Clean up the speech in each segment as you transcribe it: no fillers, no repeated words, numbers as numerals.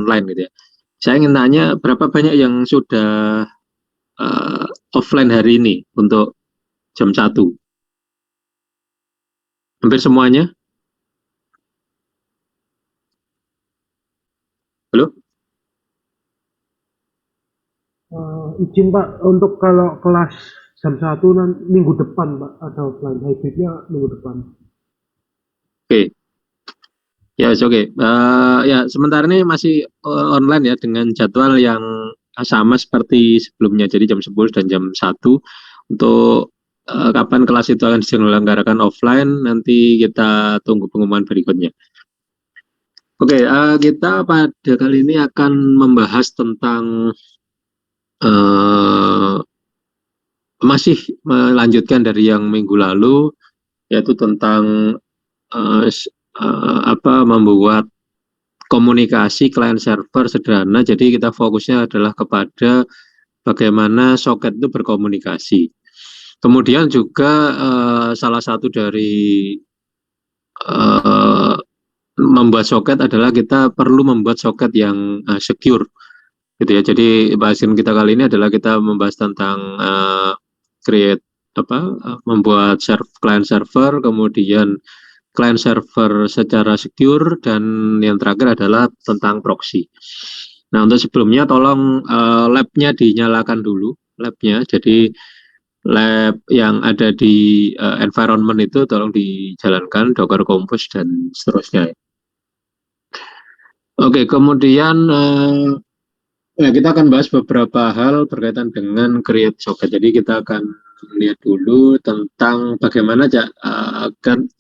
online gitu ya. Saya ingin tanya berapa banyak yang sudah offline hari ini untuk jam 1? Hampir semuanya? Halo? Izin Pak, untuk kalau kelas jam 1 minggu depan Pak, ada offline hybridnya minggu depan. Oke. Ya, oke. Ya, sementara ini masih online ya dengan jadwal yang sama seperti sebelumnya. Jadi jam 10 dan jam 1. Untuk kapan kelas itu akan diselenggarakan offline, nanti kita tunggu pengumuman berikutnya. Oke, kita pada kali ini akan membahas tentang uh, masih melanjutkan dari yang minggu lalu, yaitu tentang membuat komunikasi client server sederhana. Jadi kita fokusnya adalah kepada bagaimana soket itu berkomunikasi. Kemudian juga salah satu dari membuat soket adalah kita perlu membuat soket yang secure, gitu ya. Jadi bahasan kita kali ini adalah kita membahas tentang create membuat client server, kemudian client server secara secure, dan yang terakhir adalah tentang proxy. Nah, untuk sebelumnya tolong lab-nya dinyalakan dulu, lab-nya. Jadi lab yang ada di environment itu tolong dijalankan, Docker Compose dan seterusnya. Oke, kemudian kita akan bahas beberapa hal berkaitan dengan create socket. Jadi kita akan lihat dulu tentang bagaimana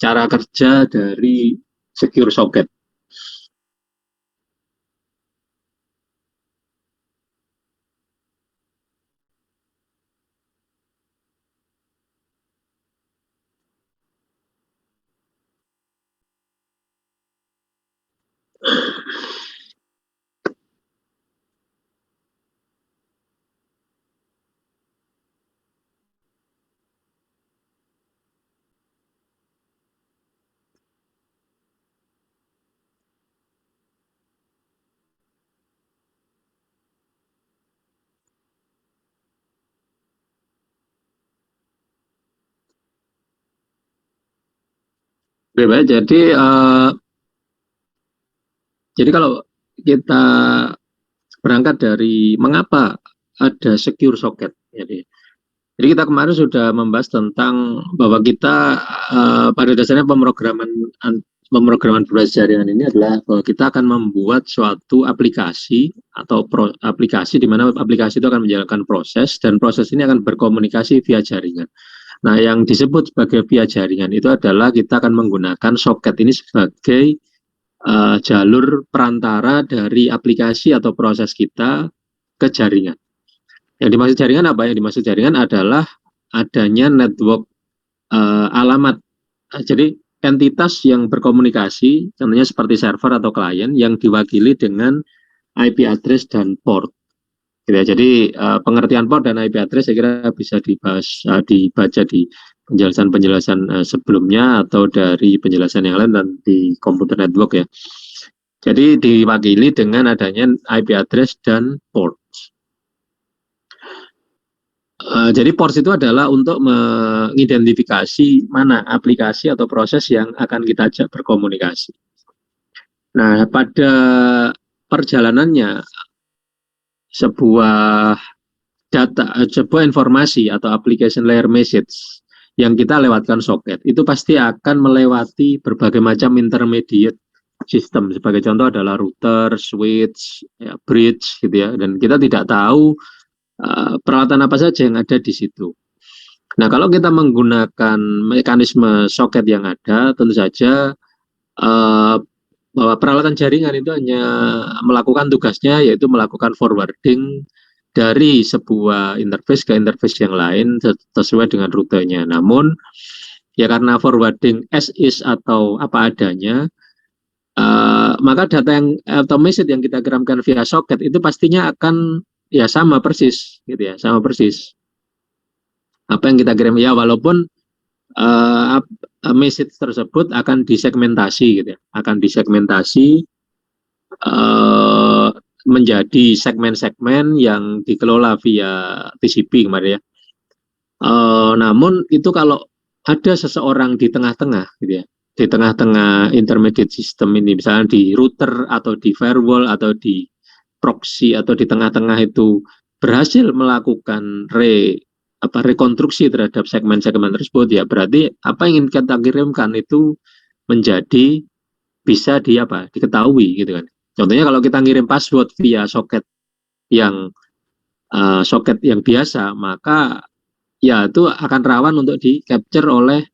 cara kerja dari secure socket. Oke, baik. Jadi kalau kita berangkat dari mengapa ada secure socket, jadi kita kemarin sudah membahas tentang bahwa kita pada dasarnya pemrograman berbasis jaringan ini adalah bahwa kita akan membuat suatu aplikasi atau aplikasi di mana aplikasi itu akan menjalankan proses, dan proses ini akan berkomunikasi via jaringan. Nah, yang disebut sebagai via jaringan itu adalah kita akan menggunakan soket ini sebagai jalur perantara dari aplikasi atau proses kita ke jaringan. Yang dimaksud jaringan apa? Yang dimaksud jaringan adalah adanya network alamat. Jadi entitas yang berkomunikasi, contohnya seperti server atau klien yang diwakili dengan IP address dan port. Jadi pengertian port dan IP address saya kira bisa dibaca di penjelasan-penjelasan sebelumnya atau dari penjelasan yang lain dan di komputer network ya. Jadi diwakili dengan adanya IP address dan port. Jadi port itu adalah untuk mengidentifikasi mana aplikasi atau proses yang akan kita ajak berkomunikasi. Nah, pada perjalanannya sebuah informasi atau application layer message yang kita lewatkan soket, itu pasti akan melewati berbagai macam intermediate system. Sebagai contoh adalah router, switch, bridge, gitu ya. Dan kita tidak tahu peralatan apa saja yang ada di situ. Nah, kalau kita menggunakan mekanisme soket yang ada, tentu saja bahwa peralatan jaringan itu hanya melakukan tugasnya, yaitu melakukan forwarding dari sebuah interface ke interface yang lain sesuai dengan rutenya. Namun, ya karena forwarding as is atau apa adanya, maka data atau message yang kita kirimkan via soket itu pastinya akan ya sama persis, gitu ya, sama persis. Apa yang kita kirim ya, walaupun message tersebut akan disegmentasi, gitu ya, akan disegmentasi menjadi segmen-segmen yang dikelola via TCP kemarin ya. Namun itu kalau ada seseorang di tengah-tengah gitu ya, di tengah-tengah intermediate system ini, misalnya di router atau di firewall atau di proxy atau di tengah-tengah itu berhasil melakukan rekonstruksi terhadap segmen-segmen tersebut, ya berarti apa yang ingin kita kirimkan itu menjadi bisa diketahui gitu kan. Contohnya kalau kita ngirim password via yang soket yang biasa, maka ya itu akan rawan untuk di capture oleh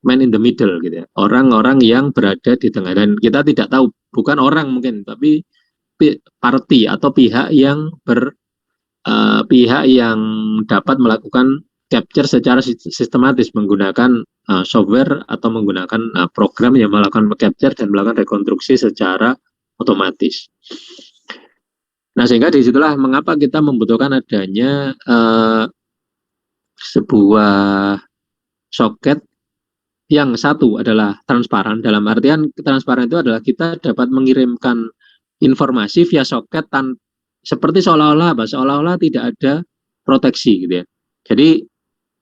man in the middle gitu ya, orang-orang yang berada di tengah, dan kita tidak tahu, bukan orang mungkin, tapi party atau pihak yang dapat melakukan capture secara sistematis menggunakan software atau menggunakan program yang melakukan capture dan melakukan rekonstruksi secara otomatis. Nah, sehingga disitulah mengapa kita membutuhkan adanya sebuah soket yang satu adalah transparan. Dalam artian transparan itu adalah kita dapat mengirimkan informasi via soket seperti seolah-olah tidak ada proteksi gitu ya. Jadi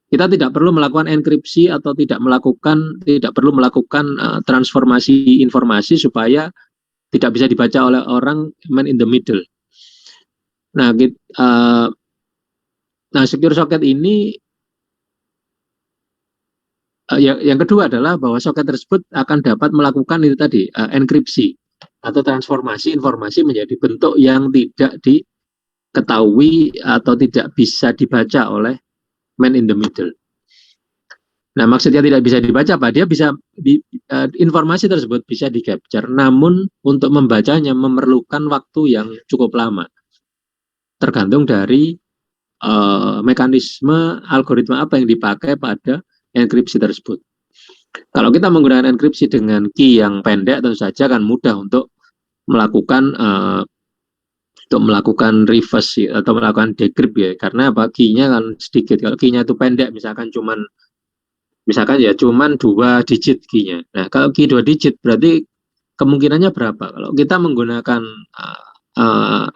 kita tidak perlu melakukan enkripsi atau tidak perlu melakukan transformasi informasi supaya tidak bisa dibaca oleh orang man in the middle. Nah, secure socket ini yang kedua adalah bahwa soket tersebut akan dapat melakukan itu tadi, enkripsi atau transformasi informasi menjadi bentuk yang tidak diketahui atau tidak bisa dibaca oleh man in the middle. Nah, maksudnya tidak bisa dibaca apa? Dia bisa informasi tersebut bisa di-capture, namun untuk membacanya memerlukan waktu yang cukup lama. Tergantung dari mekanisme algoritma apa yang dipakai pada enkripsi tersebut. Kalau kita menggunakan enkripsi dengan key yang pendek, tentu saja kan mudah untuk melakukan reverse atau melakukan decrypt ya, karena apa, key-nya kan sedikit. Kalau key-nya itu pendek, misalkan ya cuman 2 digit key-nya. Nah, kalau key 2 digit berarti kemungkinannya berapa? Kalau kita menggunakan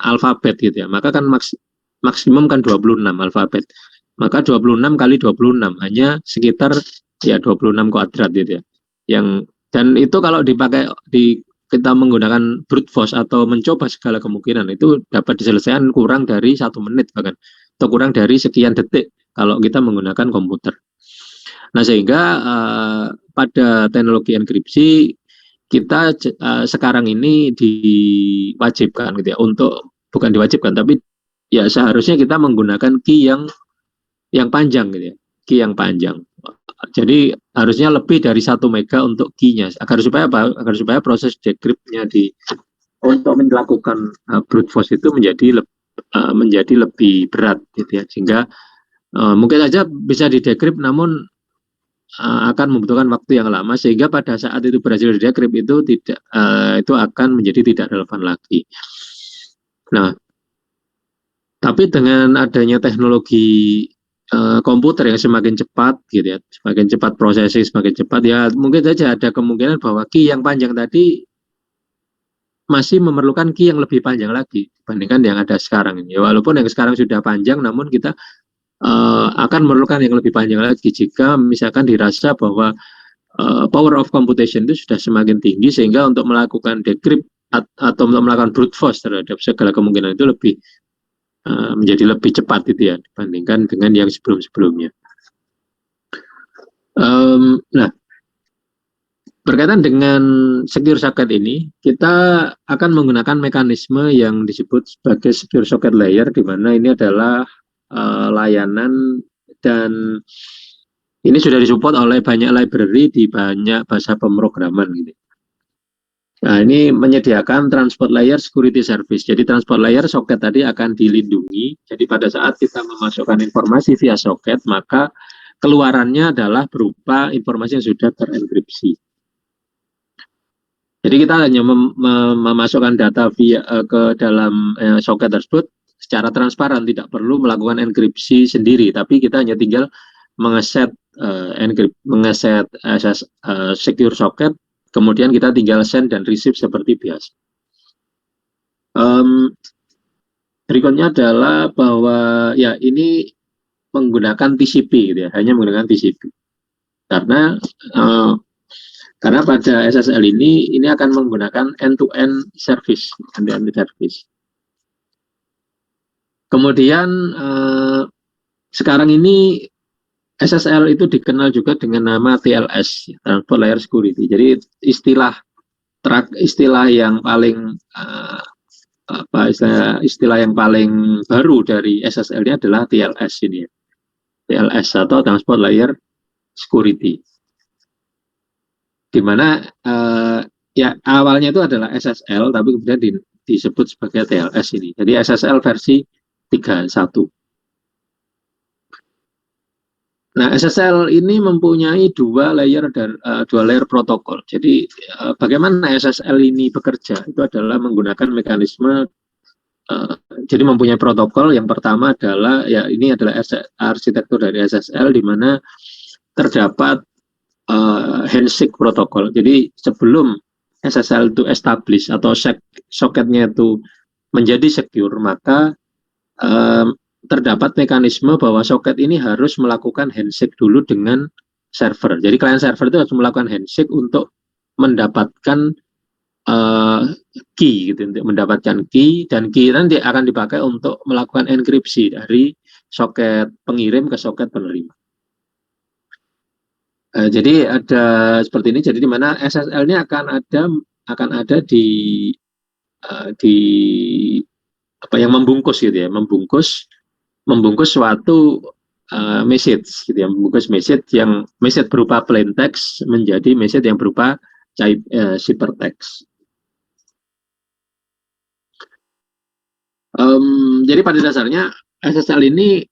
alfabet gitu ya, maka kan maksimum kan 26 alfabet. Maka 26 kali 26 hanya sekitar ya 26 kuadrat gitu ya. Dan itu kalau kita menggunakan brute force atau mencoba segala kemungkinan, itu dapat diselesaikan kurang dari 1 menit bahkan, atau kurang dari sekian detik kalau kita menggunakan komputer. Nah, sehingga pada teknologi enkripsi kita sekarang ini diwajibkan gitu ya, bukan diwajibkan, tapi ya seharusnya kita menggunakan key yang panjang gitu ya, key yang panjang. Jadi harusnya lebih dari 1 mega untuk key-nya. Agar supaya proses decrypt-nya untuk melakukan brute force itu menjadi lebih berat gitu ya. Sehingga mungkin saja bisa di-decrypt, namun akan membutuhkan waktu yang lama, sehingga pada saat itu berhasil di-decrypt itu akan menjadi tidak relevan lagi. Nah, tapi dengan adanya teknologi komputer yang semakin cepat gitu ya, semakin cepat processing, semakin cepat, ya mungkin saja ada kemungkinan bahwa key yang panjang tadi masih memerlukan key yang lebih panjang lagi dibandingkan yang ada sekarang ini. Walaupun yang sekarang sudah panjang, namun kita akan memerlukan yang lebih panjang lagi jika misalkan dirasa bahwa power of computation itu sudah semakin tinggi, sehingga untuk melakukan decrypt atau untuk melakukan brute force terhadap segala kemungkinan itu menjadi lebih cepat itu ya, dibandingkan dengan yang sebelum-sebelumnya. Nah, berkaitan dengan secure socket ini, kita akan menggunakan mekanisme yang disebut sebagai secure socket layer, di mana ini adalah layanan, dan ini sudah disupport oleh banyak library di banyak bahasa pemrograman gitu. Nah, ini menyediakan transport layer security service. Jadi transport layer soket tadi akan dilindungi. Jadi pada saat kita memasukkan informasi via soket, maka keluarannya adalah berupa informasi yang sudah terenkripsi. Jadi kita hanya memasukkan data ke dalam soket tersebut secara transparan, tidak perlu melakukan enkripsi sendiri, tapi kita hanya tinggal mengeset secure socket. Kemudian kita tinggal send dan receive seperti biasa. Berikutnya adalah bahwa ya ini menggunakan TCP gitu ya, hanya menggunakan TCP. Karena pada SSL ini akan menggunakan end-to-end service, end-to-end service. Kemudian sekarang ini SSL itu dikenal juga dengan nama TLS, Transport Layer Security. Jadi istilah yang paling istilah yang paling baru dari SSL ini adalah TLS ini, TLS atau Transport Layer Security. Di mana ya awalnya itu adalah SSL, tapi kemudian disebut sebagai TLS ini. Jadi SSL versi 3.1. Nah, SSL ini mempunyai dua layer protokol. Jadi bagaimana SSL ini bekerja? Itu adalah menggunakan mekanisme jadi mempunyai protokol. Yang pertama adalah ya ini adalah arsitektur dari SSL di mana terdapat handshake protokol. Jadi sebelum SSL itu establish atau soketnya itu menjadi secure, maka terdapat mekanisme bahwa soket ini harus melakukan handshake dulu dengan server. Jadi klien server itu harus melakukan handshake untuk mendapatkan key, gitu, untuk mendapatkan key, dan key nanti akan dipakai untuk melakukan enkripsi dari soket pengirim ke soket penerima. Jadi ada seperti ini. Jadi di mana SSL-nya akan ada di apa yang membungkus gitu ya, membungkus suatu message gitu ya, membungkus message berupa plain text menjadi message yang berupa ciphertext. Jadi pada dasarnya SSL ini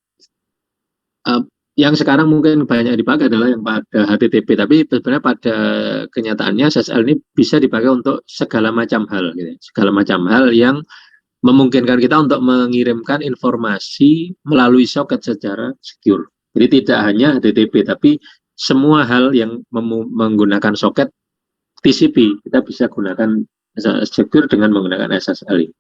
yang sekarang mungkin banyak dipakai adalah yang pada HTTP, tapi sebenarnya pada kenyataannya SSL ini bisa dipakai untuk segala macam hal gitu ya. Segala macam hal yang memungkinkan kita untuk mengirimkan informasi melalui soket secara secure. Jadi tidak hanya HTTP, tapi semua hal yang menggunakan soket TCP, kita bisa gunakan secure dengan menggunakan SSL ini.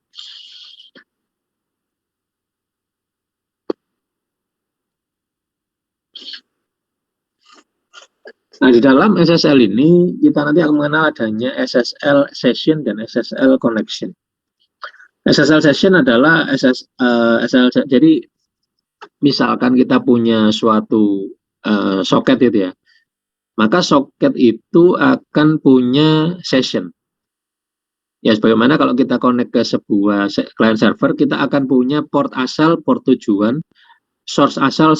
Nah, di dalam SSL ini, kita nanti akan mengenal adanya SSL Session dan SSL Connection. SSL Session adalah jadi misalkan kita punya suatu soket itu ya, maka soket itu akan punya session. Ya, sebagaimana kalau kita connect ke sebuah client server, kita akan punya port asal, port tujuan, source asal,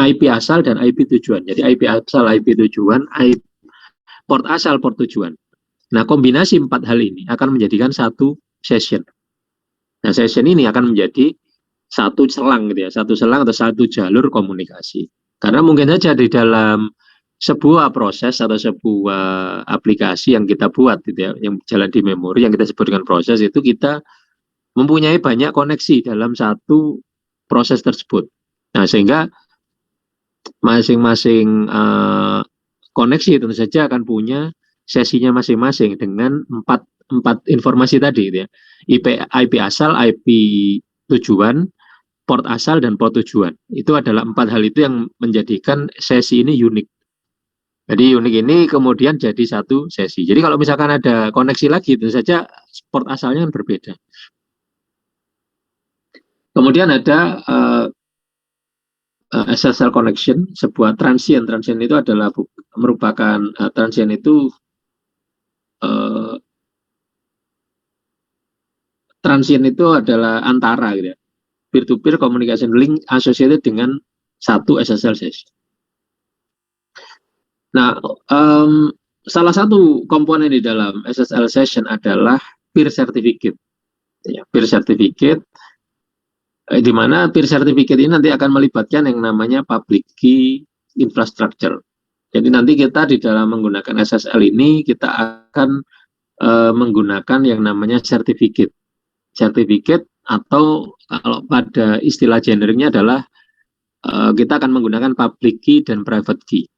IP asal dan IP tujuan. Jadi IP asal, IP tujuan, port asal, port tujuan. Nah, kombinasi 4 hal ini akan menjadikan satu session. Nah, session ini akan menjadi satu selang gitu ya, satu selang atau satu jalur komunikasi. Karena mungkin saja di dalam sebuah proses atau sebuah aplikasi yang kita buat gitu ya, yang jalan di memori yang kita sebut dengan proses, itu kita mempunyai banyak koneksi dalam satu proses tersebut. Nah, sehingga masing-masing koneksi tentu saja akan punya sesinya masing-masing dengan empat informasi tadi gitu ya. IP asal, IP tujuan, port asal, dan port tujuan. Itu adalah 4 hal itu yang menjadikan sesi ini unik. Jadi unik ini kemudian jadi satu sesi. Jadi kalau misalkan ada koneksi lagi, tentu saja port asalnya kan berbeda. Kemudian ada SSL connection, sebuah transient. Transient itu adalah merupakan transient itu transient itu adalah antara gitu ya, peer-to-peer communication link associated dengan satu SSL session. Nah, salah satu komponen di dalam SSL session adalah peer certificate. Ya, peer certificate, di mana peer certificate ini nanti akan melibatkan yang namanya public key infrastructure. Jadi nanti kita di dalam menggunakan SSL ini, kita akan menggunakan yang namanya certificate. Certificate atau kalau pada istilah generiknya adalah kita akan menggunakan public key dan private key.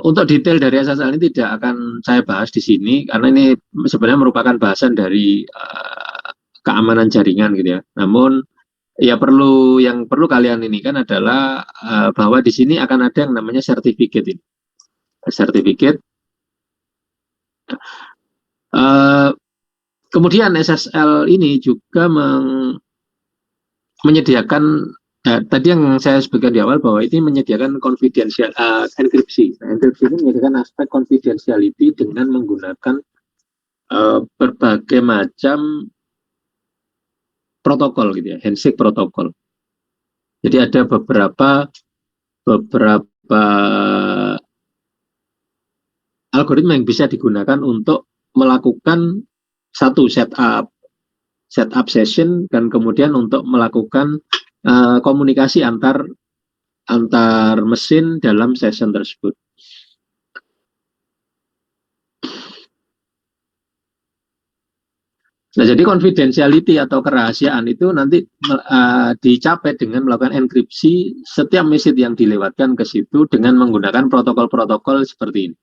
Untuk detail dari SSL ini tidak akan saya bahas di sini karena ini sebenarnya merupakan bahasan dari keamanan jaringan gitu ya. Namun ya yang perlu kalian ini kan adalah bahwa di sini akan ada yang namanya sertifikat ini. Sertifikat. Kemudian SSL ini juga menyediakan tadi yang saya sebutkan di awal bahwa ini menyediakan confidential enkripsi. Nah, enkripsi ini menyediakan aspek confidentiality dengan menggunakan berbagai macam protokol gitu ya, handshake protokol. Jadi ada beberapa algoritma yang bisa digunakan untuk melakukan satu setup session dan kemudian untuk melakukan komunikasi antar mesin dalam session tersebut. Nah, jadi confidentiality atau kerahasiaan itu nanti dicapai dengan melakukan enkripsi setiap message yang dilewatkan ke situ dengan menggunakan protokol-protokol seperti ini.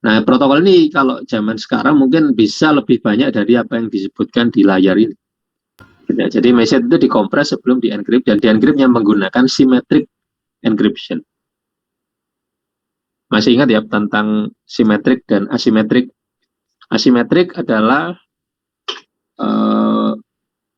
Nah, protokol ini kalau zaman sekarang mungkin bisa lebih banyak dari apa yang disebutkan di layar ini. Ya, jadi message itu dikompres sebelum di-encrypt dan di-encryptnya menggunakan symmetric encryption. Masih ingat ya tentang symmetric dan asymmetric? Asymmetric adalah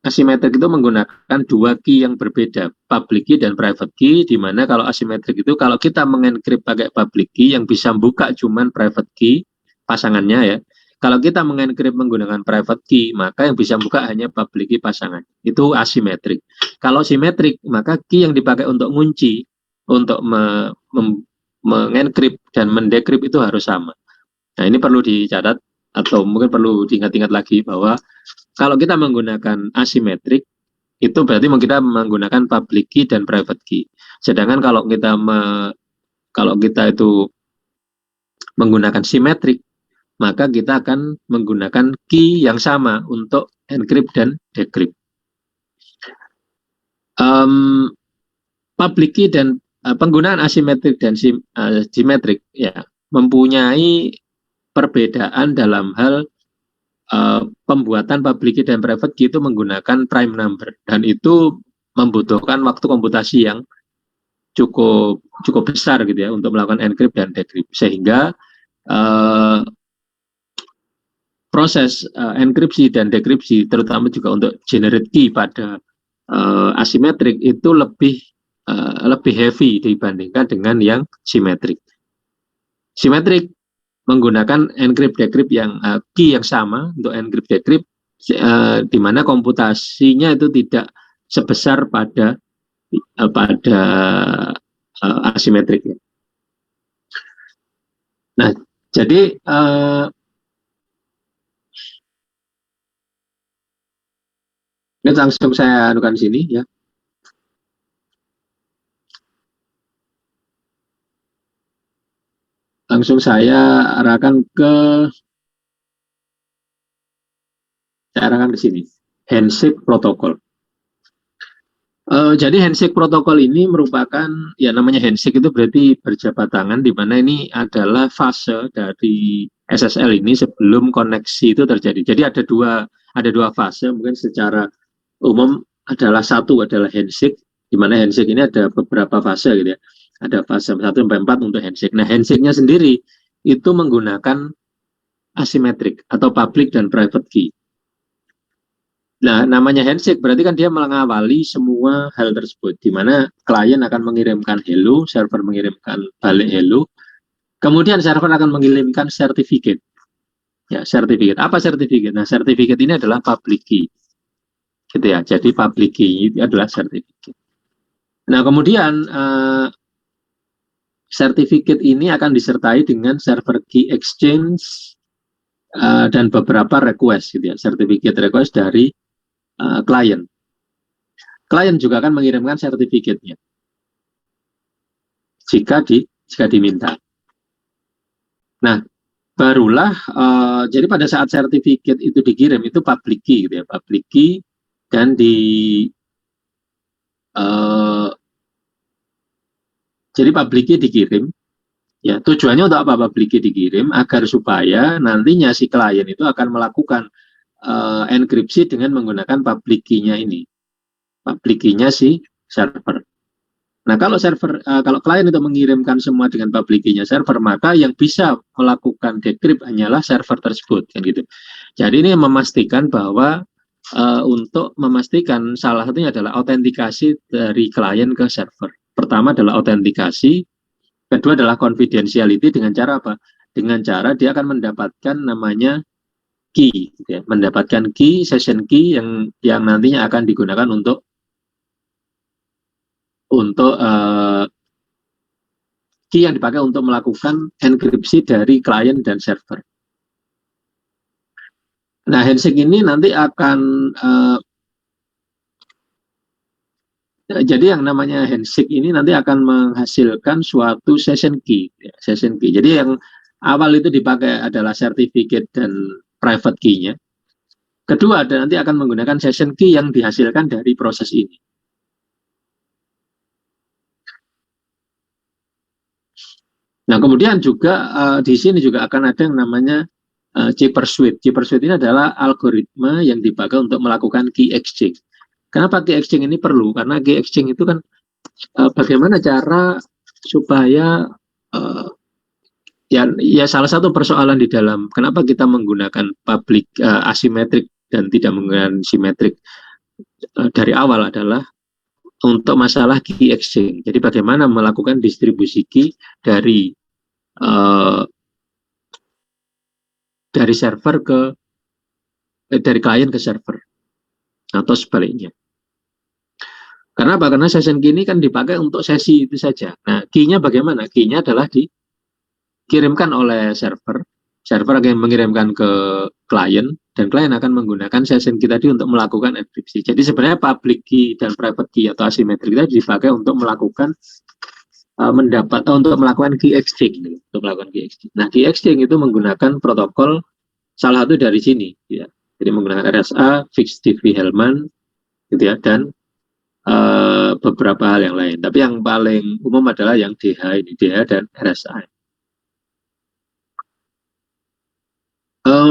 asymmetric itu menggunakan dua key yang berbeda, public key dan private key, di mana kalau asymmetric itu kalau kita mengencrypt pakai public key yang bisa buka cuman private key pasangannya ya. Kalau kita mengencrypt menggunakan private key, maka yang bisa buka hanya public key pasangan. Itu asymmetric. Kalau symmetric, maka key yang dipakai untuk ngunci, untuk mengencrypt dan mendecrypt itu harus sama. Nah, ini perlu dicatat atau mungkin perlu diingat-ingat lagi bahwa kalau kita menggunakan asimetrik, itu berarti kita menggunakan public key dan private key. Sedangkan kalau kita itu menggunakan simetrik, maka kita akan menggunakan key yang sama untuk encrypt dan decrypt. Public key dan penggunaan asimetrik dan simetrik ya mempunyai perbedaan dalam hal pembuatan public key dan private key itu menggunakan prime number dan itu membutuhkan waktu komputasi yang cukup besar gitu ya untuk melakukan encrypt dan decrypt sehingga proses enkripsi dan dekripsi terutama juga untuk generate key pada asimetrik itu lebih heavy dibandingkan dengan yang simetrik. Simetrik menggunakan encrypt decrypt yang key yang sama untuk encrypt decrypt di mana komputasinya itu tidak sebesar pada asimetrik. Nah, jadi ini langsung saya anukan sini ya. Langsung saya arahkan ke sini. Handshake protokol. Jadi handshake protokol ini merupakan ya namanya handshake itu berarti berjabat tangan di mana ini adalah fase dari SSL ini sebelum koneksi itu terjadi. Jadi ada dua fase mungkin secara umum adalah satu adalah handshake di mana handshake ini ada beberapa fase gitu ya. Ada fase 1 sampai 4 untuk handshake. Nah, handshake-nya sendiri itu menggunakan asimetrik atau public dan private key. Nah, namanya handshake berarti kan dia mengawali semua hal tersebut, di mana klien akan mengirimkan hello, server mengirimkan balik hello, kemudian server akan mengirimkan sertifikat. Ya, sertifikat. Apa sertifikat? Nah, sertifikat ini adalah public key. Gitu ya. Jadi public key itu adalah sertifikat. Nah, kemudian sertifikat ini akan disertai dengan server key exchange dan beberapa request gitu ya, sertifikat request dari klien. Klien juga akan mengirimkan sertifikatnya jika diminta. Nah, barulah jadi pada saat sertifikat itu dikirim itu public key gitu ya, public key dan jadi public key dikirim Ya, tujuannya untuk apa public key dikirim? Agar supaya nantinya si klien itu akan melakukan enkripsi dengan menggunakan public key-nya ini, public key-nya si server. Nah, kalau klien itu mengirimkan semua dengan public key-nya server, maka yang bisa melakukan decrypt hanyalah server tersebut, kan gitu. Jadi ini memastikan bahwa untuk memastikan salah satunya adalah autentikasi dari klien ke server. Pertama adalah autentikasi, kedua adalah confidentiality dengan cara apa? Dengan cara dia akan mendapatkan namanya key, gitu ya. Mendapatkan key, session key yang nantinya akan digunakan untuk key yang dipakai untuk melakukan enkripsi dari klien dan server. Nah, handshake ini nanti akan jadi yang namanya handshake ini nanti akan menghasilkan suatu session key, ya, session key. Jadi yang awal itu dipakai adalah certificate dan private key-nya. Kedua, nanti akan menggunakan session key yang dihasilkan dari proses ini. Nah, kemudian juga di sini juga akan ada yang namanya key pursuit. Key pursuit ini adalah algoritma yang dipakai untuk melakukan key exchange. Kenapa key exchange ini perlu? Karena key exchange itu kan bagaimana cara supaya ya salah satu persoalan di dalam kenapa kita menggunakan public asimetrik dan tidak menggunakan simetrik dari awal adalah untuk masalah key exchange. Jadi bagaimana melakukan distribusi key dari server dari klien ke server atau sebaliknya. Karena apa? Karena session key ini kan dipakai untuk sesi itu saja. Nah, key-nya bagaimana? Key-nya adalah dikirimkan oleh server akan mengirimkan ke klien, dan klien akan menggunakan session key tadi untuk melakukan enkripsi. Jadi sebenarnya public key dan private key atau asimetrik tadi dipakai untuk melakukan untuk melakukan key exchange, untuk melakukan key exchange. Nah, key exchange itu menggunakan protokol salah satu dari sini, ya. Jadi menggunakan RSA, fixed Diffie-Hellman, gitu ya, dan beberapa hal yang lain. Tapi yang paling umum adalah yang DH ini, DH dan RSA.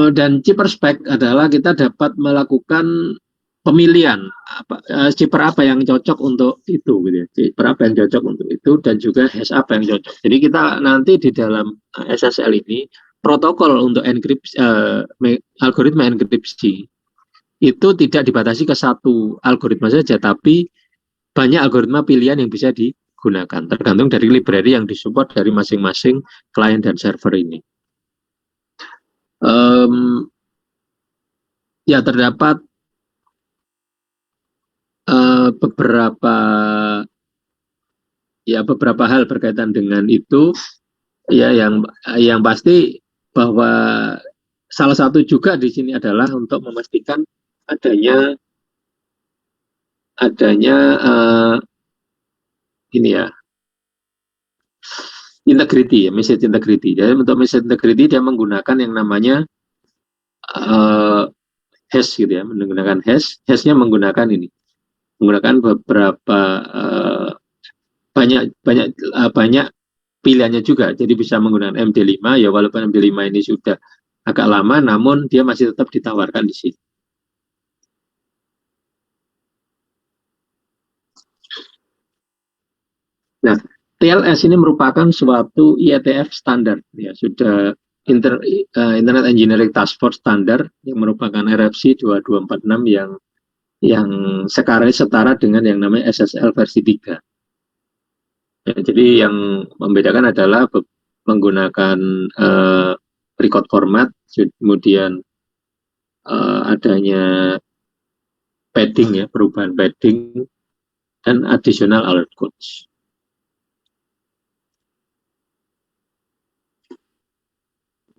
Dan chipper spec adalah kita dapat melakukan pemilihan chipper apa yang cocok untuk itu, gitu ya. Chipper apa yang cocok untuk itu, dan juga hash apa yang cocok. Jadi kita nanti di dalam SSL ini protokol untuk enkripsi, algoritma enkripsi itu tidak dibatasi ke satu algoritma saja, tapi banyak algoritma pilihan yang bisa digunakan tergantung dari library yang disupport dari masing-masing klien dan server ini. Ya, terdapat beberapa hal berkaitan dengan itu, ya, yang pasti bahwa salah satu juga di sini adalah untuk memastikan adanya ini ya, integrity, ya, message integrity. Jadi untuk message integrity dia menggunakan yang namanya hash, gitu ya, menggunakan hashnya menggunakan ini, menggunakan beberapa banyak pilihannya juga. Jadi bisa menggunakan MD5, ya, walaupun MD5 ini sudah agak lama, namun dia masih tetap ditawarkan di sini. Nah, TLS ini merupakan suatu IETF standar, ya, sudah Internet Engineering Task Force standar yang merupakan RFC 2246 yang sekarang setara dengan yang namanya SSL versi 3. Ya, jadi yang membedakan adalah menggunakan record format, kemudian adanya padding, ya, perubahan padding, dan additional alert codes.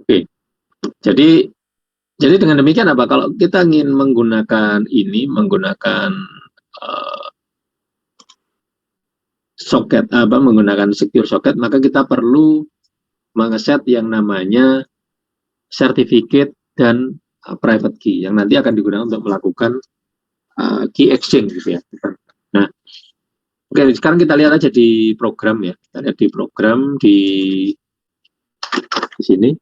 Oke, jadi dengan demikian apa? Kalau kita ingin menggunakan socket, menggunakan secure socket, maka kita perlu mengeset yang namanya certificate dan private key yang nanti akan digunakan untuk melakukan key exchange, gitu ya. Nah, oke, sekarang kita lihat aja di program, ya. Kita lihat di program di sini.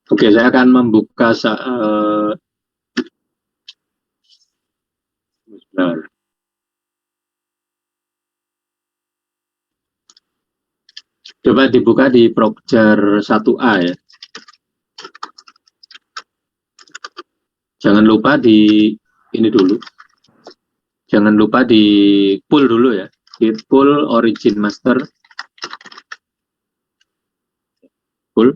Oke, saya akan membuka coba dibuka di Proger 1A ya. Jangan lupa di ini dulu. Jangan lupa di pull dulu ya. Di pull origin master. Pull.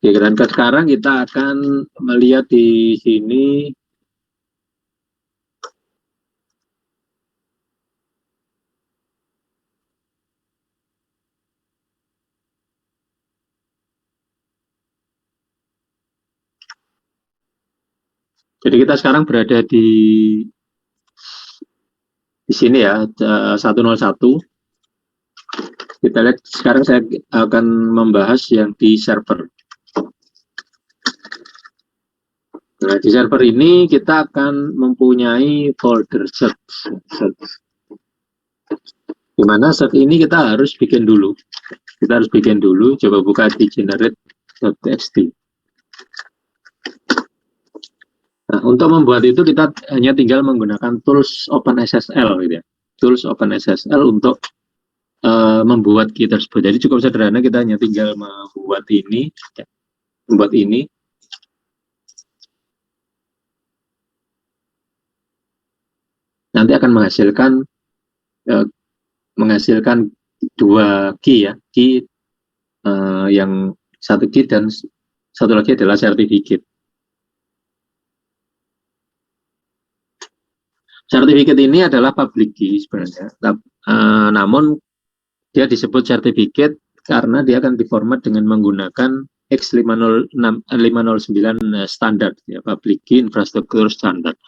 Oke, dan sekarang kita akan melihat di sini jadi kita sekarang berada di sini ya, 101. Kita lihat sekarang saya akan membahas yang di server. Nah, di server ini kita akan mempunyai folder set. Dimana set ini kita harus bikin dulu. Kita harus bikin dulu. Coba buka di generate.txt. Nah, untuk membuat itu kita hanya tinggal menggunakan tools OpenSSL gitu ya. Tools OpenSSL untuk membuat key tersebut. Jadi cukup sederhana, kita hanya tinggal membuat ini, ya. Membuat ini. Nanti akan menghasilkan dua key ya, key yang satu key dan satu lagi adalah sertifikat. Sertifikat ini adalah public key sebenarnya, namun dia disebut sertifikat karena dia akan diformat dengan menggunakan X509 standar, ya, public key infrastruktur standar.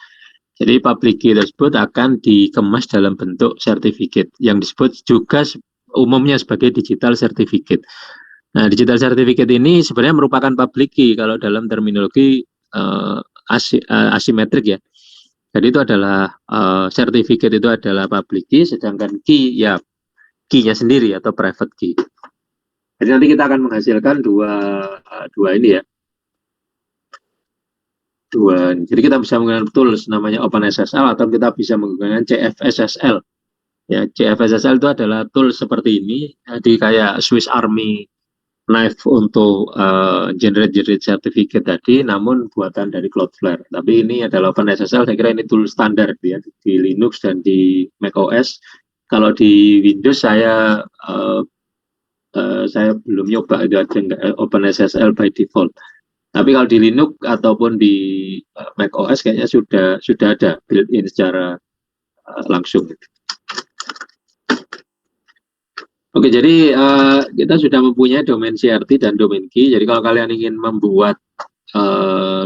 Jadi public key tersebut akan dikemas dalam bentuk sertifikat yang disebut juga umumnya sebagai digital certificate. Nah, digital certificate ini sebenarnya merupakan public key kalau dalam terminologi asimetrik ya. Jadi itu adalah sertifikat itu adalah public key, sedangkan key ya key-nya sendiri atau private key. Jadi nanti kita akan menghasilkan dua ini ya. Jadi kita bisa menggunakan tools namanya OpenSSL atau kita bisa menggunakan CFSSL. Ya, CFSSL itu adalah tools seperti ini, jadi kayak Swiss Army knife untuk generate certificate tadi, namun buatan dari Cloudflare. Tapi ini adalah OpenSSL, saya kira ini tool standar ya, di Linux dan di macOS. Kalau di Windows saya belum nyoba itu aja OpenSSL by default. Tapi kalau di Linux ataupun di macOS kayaknya sudah ada built-in secara langsung. Oke, jadi kita sudah mempunyai domain CRT dan domain key. Jadi kalau kalian ingin membuat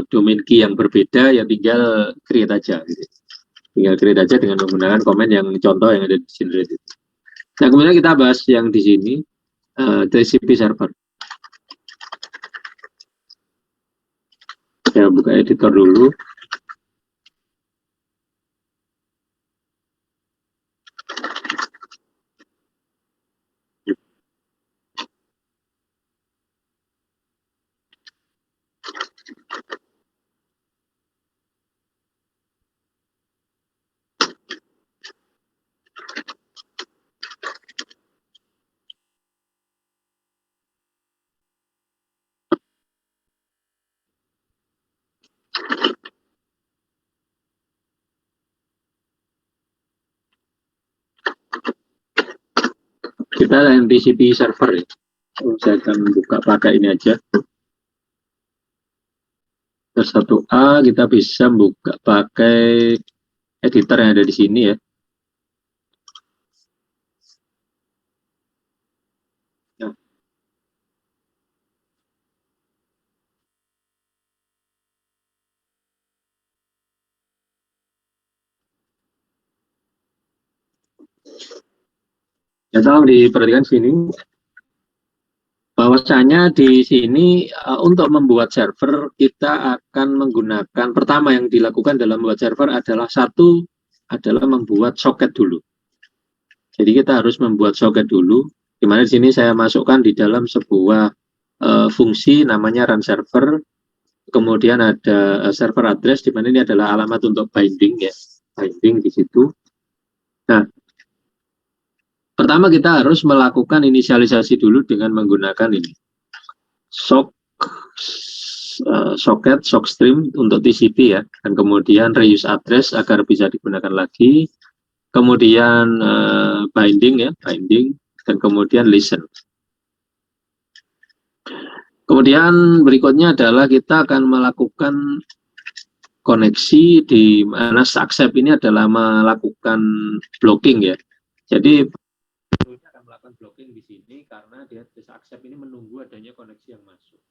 domain key yang berbeda, ya tinggal create aja. Gitu. Tinggal create aja dengan menggunakan komen yang contoh yang ada di sini. Nah, kemudian kita bahas yang di sini, TCP server. Saya buka editor dulu. Kita yang TCP server ya. Saya akan buka pakai ini aja. Terus 1A kita bisa buka pakai editor yang ada di sini ya. Ya, tolong diperhatikan sini. Bahwasanya di sini untuk membuat server kita akan menggunakan, pertama yang dilakukan dalam membuat server adalah membuat soket dulu. Jadi kita harus membuat soket dulu, di mana di sini saya masukkan di dalam sebuah fungsi namanya run server, kemudian ada server address, di mana ini adalah alamat untuk binding ya, binding di situ. Nah, pertama kita harus melakukan inisialisasi dulu dengan menggunakan ini socket stream untuk TCP ya, dan kemudian reuse address agar bisa digunakan lagi, kemudian binding ya, binding, dan kemudian listen. Kemudian berikutnya adalah kita akan melakukan koneksi, di mana accept ini adalah melakukan blocking ya. Jadi akan melakukan blocking di sini karena dia accept ini menunggu adanya koneksi yang masuk.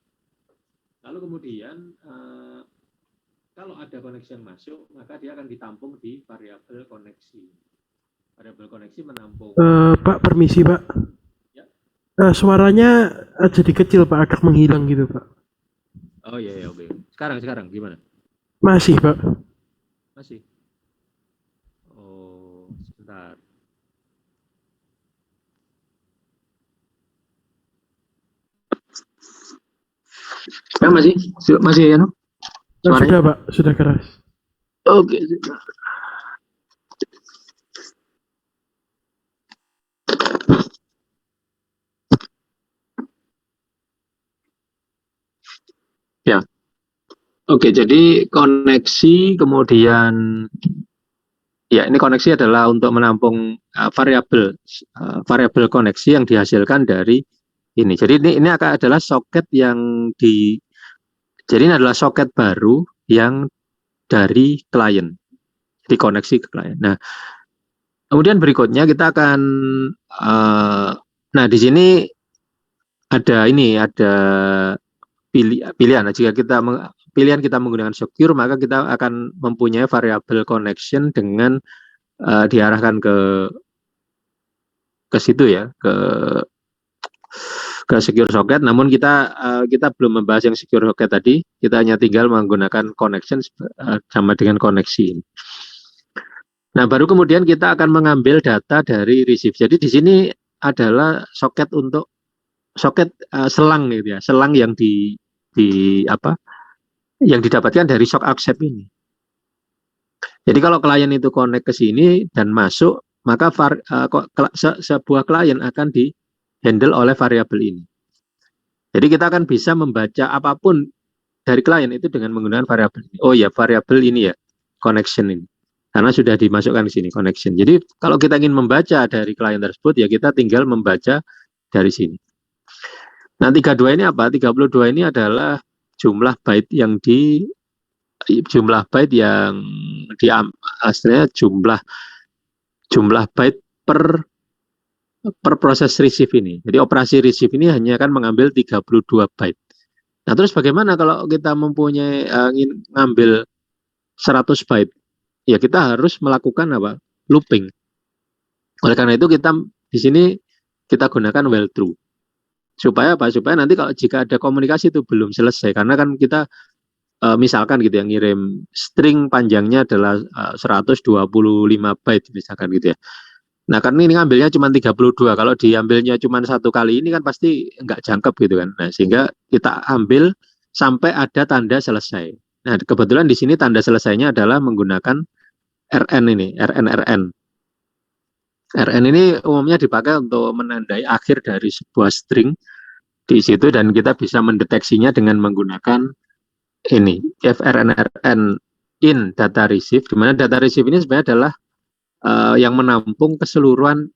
Lalu kemudian kalau ada koneksi yang masuk, maka dia akan ditampung di variabel koneksi. Variabel koneksi menampung. Pak, permisi Pak. Ya. Suaranya jadi kecil Pak, agak menghilang gitu Pak. Oh iya, oke. Sekarang gimana? Masih Pak. Masih. Oh, sebentar. Ya, masih ya, no? Sudah Pak, sudah keras. Oke. Ya. Oke, jadi koneksi kemudian ya, ini koneksi adalah untuk menampung variabel koneksi yang dihasilkan dari ini. Jadi ini adalah soket yang jadi ini adalah soket baru yang dari klien, dikoneksi ke klien. Nah, kemudian berikutnya kita akan nah di sini ada pilihan. Jika pilihan kita menggunakan secure, maka kita akan mempunyai variabel connection dengan diarahkan ke situ ya, ke secure socket. Namun kita belum membahas yang secure socket tadi. Kita hanya tinggal menggunakan connection sama dengan koneksi. Nah, baru kemudian kita akan mengambil data dari receive. Jadi di sini adalah socket selang gitu ya, selang yang yang didapatkan dari shock accept ini. Jadi kalau klien itu connect ke sini dan masuk, maka sebuah klien akan di-handle oleh variabel ini. Jadi kita akan bisa membaca apapun dari klien itu dengan menggunakan variabel ini. Oh ya, variabel ini ya, connection ini. Karena sudah dimasukkan di sini, connection. Jadi kalau kita ingin membaca dari klien tersebut, ya kita tinggal membaca dari sini. Nah, 32 ini apa? 32 ini adalah jumlah byte yang aslinya jumlah byte per proses receive ini. Jadi operasi receive ini hanya akan mengambil 32 byte. Nah, terus bagaimana kalau kita mempunyai ingin ngambil 100 byte? Ya kita harus melakukan apa? Looping. Oleh karena itu kita di sini kita gunakan while true. Supaya apa? Supaya nanti kalau jika ada komunikasi itu belum selesai, karena kan kita misalkan gitu yang ngirim string panjangnya adalah 125 byte misalkan gitu ya. Nah, karena ini ngambilnya cuma 32, kalau diambilnya cuma satu kali ini kan pasti nggak jangkep gitu kan. Nah, sehingga kita ambil sampai ada tanda selesai. Nah, kebetulan di sini tanda selesainya adalah menggunakan RN ini, RN. RN ini umumnya dipakai untuk menandai akhir dari sebuah string di situ, dan kita bisa mendeteksinya dengan menggunakan ini FRNRN in data receive, di mana data receive ini sebenarnya adalah yang menampung keseluruhan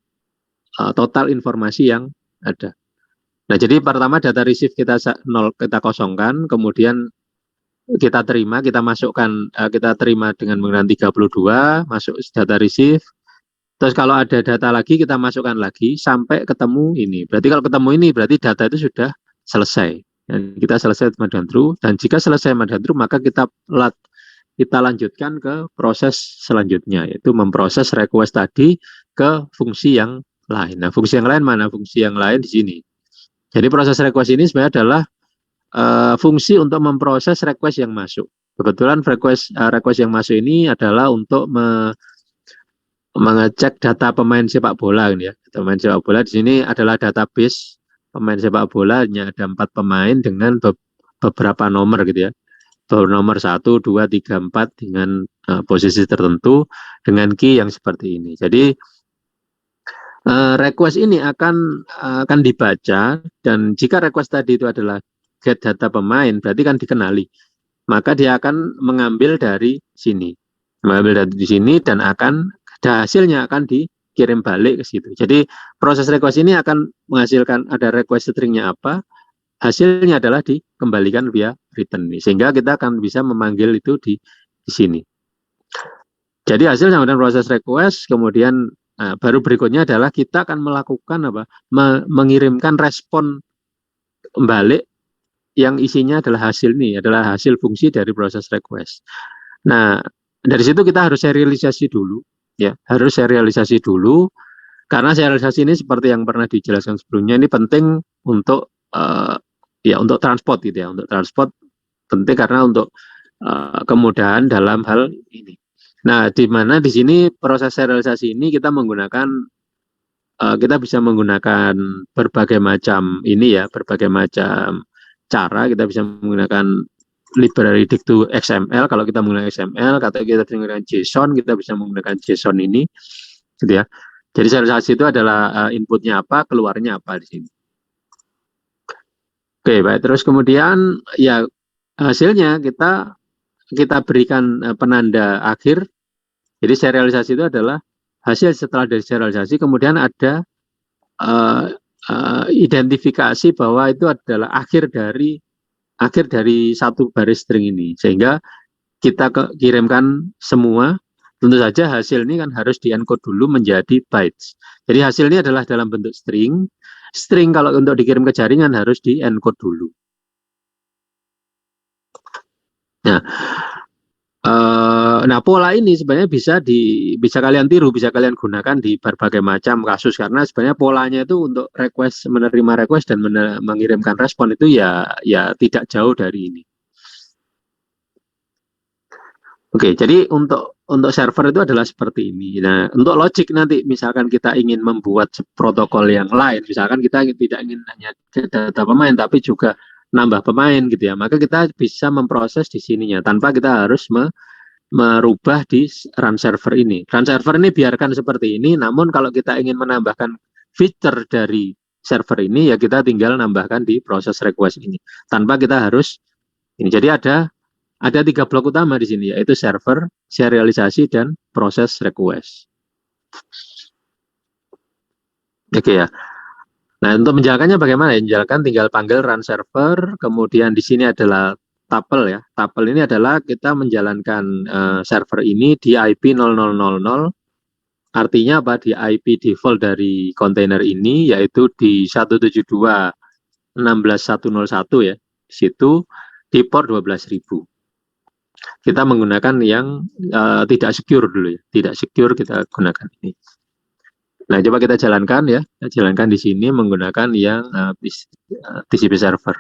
total informasi yang ada. Nah, jadi pertama data receive kita kosongkan, kemudian kita masukkan, kita terima dengan menggunakan 32, masuk data receive. Terus kalau ada data lagi kita masukkan lagi sampai ketemu ini. Berarti kalau ketemu ini berarti data itu sudah selesai. Dan kita selesai dengan true, dan jika selesai dengan true maka kita lanjutkan ke proses selanjutnya, yaitu memproses request tadi ke fungsi yang lain. Nah, fungsi yang lain mana? Fungsi yang lain di sini. Jadi proses request ini sebenarnya adalah fungsi untuk memproses request yang masuk. Kebetulan request yang masuk ini adalah untuk mengecek data pemain sepak bola ini ya. Pemain sepak bola di sini adalah database pemain sepak bola, hanya ada 4 pemain dengan beberapa nomor gitu ya. Nomor 1, 2, 3, 4 dengan posisi tertentu dengan key yang seperti ini. Jadi request ini akan dibaca, dan jika request tadi itu adalah get data pemain, berarti kan dikenali. Maka dia akan mengambil dari sini. Mengambil dari sini dan hasilnya akan dikirim balik ke situ. Jadi proses request ini akan menghasilkan ada request stringnya apa, hasilnya adalah dikembalikan via return. Sehingga kita akan bisa memanggil itu di sini. Jadi hasil sama dengan proses request, kemudian baru berikutnya adalah kita akan melakukan mengirimkan respon balik yang isinya adalah hasil ini, adalah hasil fungsi dari proses request. Nah, dari situ kita harus serialisasi dulu, ya, harus serialisasi dulu, karena serialisasi ini seperti yang pernah dijelaskan sebelumnya, ini penting untuk untuk transport gitu ya, untuk transport penting karena untuk kemudahan dalam hal ini. Nah, di mana di sini proses serialisasi ini kita bisa menggunakan berbagai macam berbagai macam cara. Kita bisa menggunakan library Dictu XML kalau kita menggunakan XML, kalau kita menggunakan JSON, kita bisa menggunakan JSON ini, gitu ya. Jadi serialisasi itu adalah inputnya apa, keluarnya apa di sini. Oke, baik. Terus kemudian ya hasilnya kita berikan penanda akhir. Jadi serialisasi itu adalah hasil setelah dari serialisasi, kemudian ada identifikasi bahwa itu adalah akhir dari satu baris string ini, sehingga kita kirimkan semua. Tentu saja hasil ini kan harus di-encode dulu menjadi bytes. Jadi hasil ini adalah dalam bentuk string. String kalau untuk dikirim ke jaringan harus di-encode dulu. Nah, pola ini sebenarnya bisa kalian tiru, bisa kalian gunakan di berbagai macam kasus, karena sebenarnya polanya itu untuk menerima request dan mengirimkan respon itu ya tidak jauh dari ini. Oke, jadi untuk server itu adalah seperti ini. Nah, untuk logic nanti misalkan kita ingin membuat protokol yang lain, misalkan kita tidak ingin hanya data pemain tapi juga nambah pemain gitu ya, maka kita bisa memproses di sininya tanpa kita harus merubah di run server ini. Run server ini biarkan seperti ini, namun kalau kita ingin menambahkan feature dari server ini, ya kita tinggal nambahkan di proses request ini tanpa kita harus ini. Jadi ada 3 blok utama di sini, yaitu server, serialisasi, dan proses request. Oke ya. Nah, untuk menjalankannya bagaimana? Menjalankan tinggal panggil run server, kemudian di sini adalah tuple ya. Tuple ini adalah kita menjalankan server ini di IP 0000. Artinya apa? Di IP default dari kontainer ini, yaitu di 172.16.101 ya. Di situ di port 12.000. Kita menggunakan yang tidak secure dulu ya. Tidak secure kita gunakan ini. Nah, coba kita jalankan ya. Kita jalankan di sini menggunakan yang TCP server.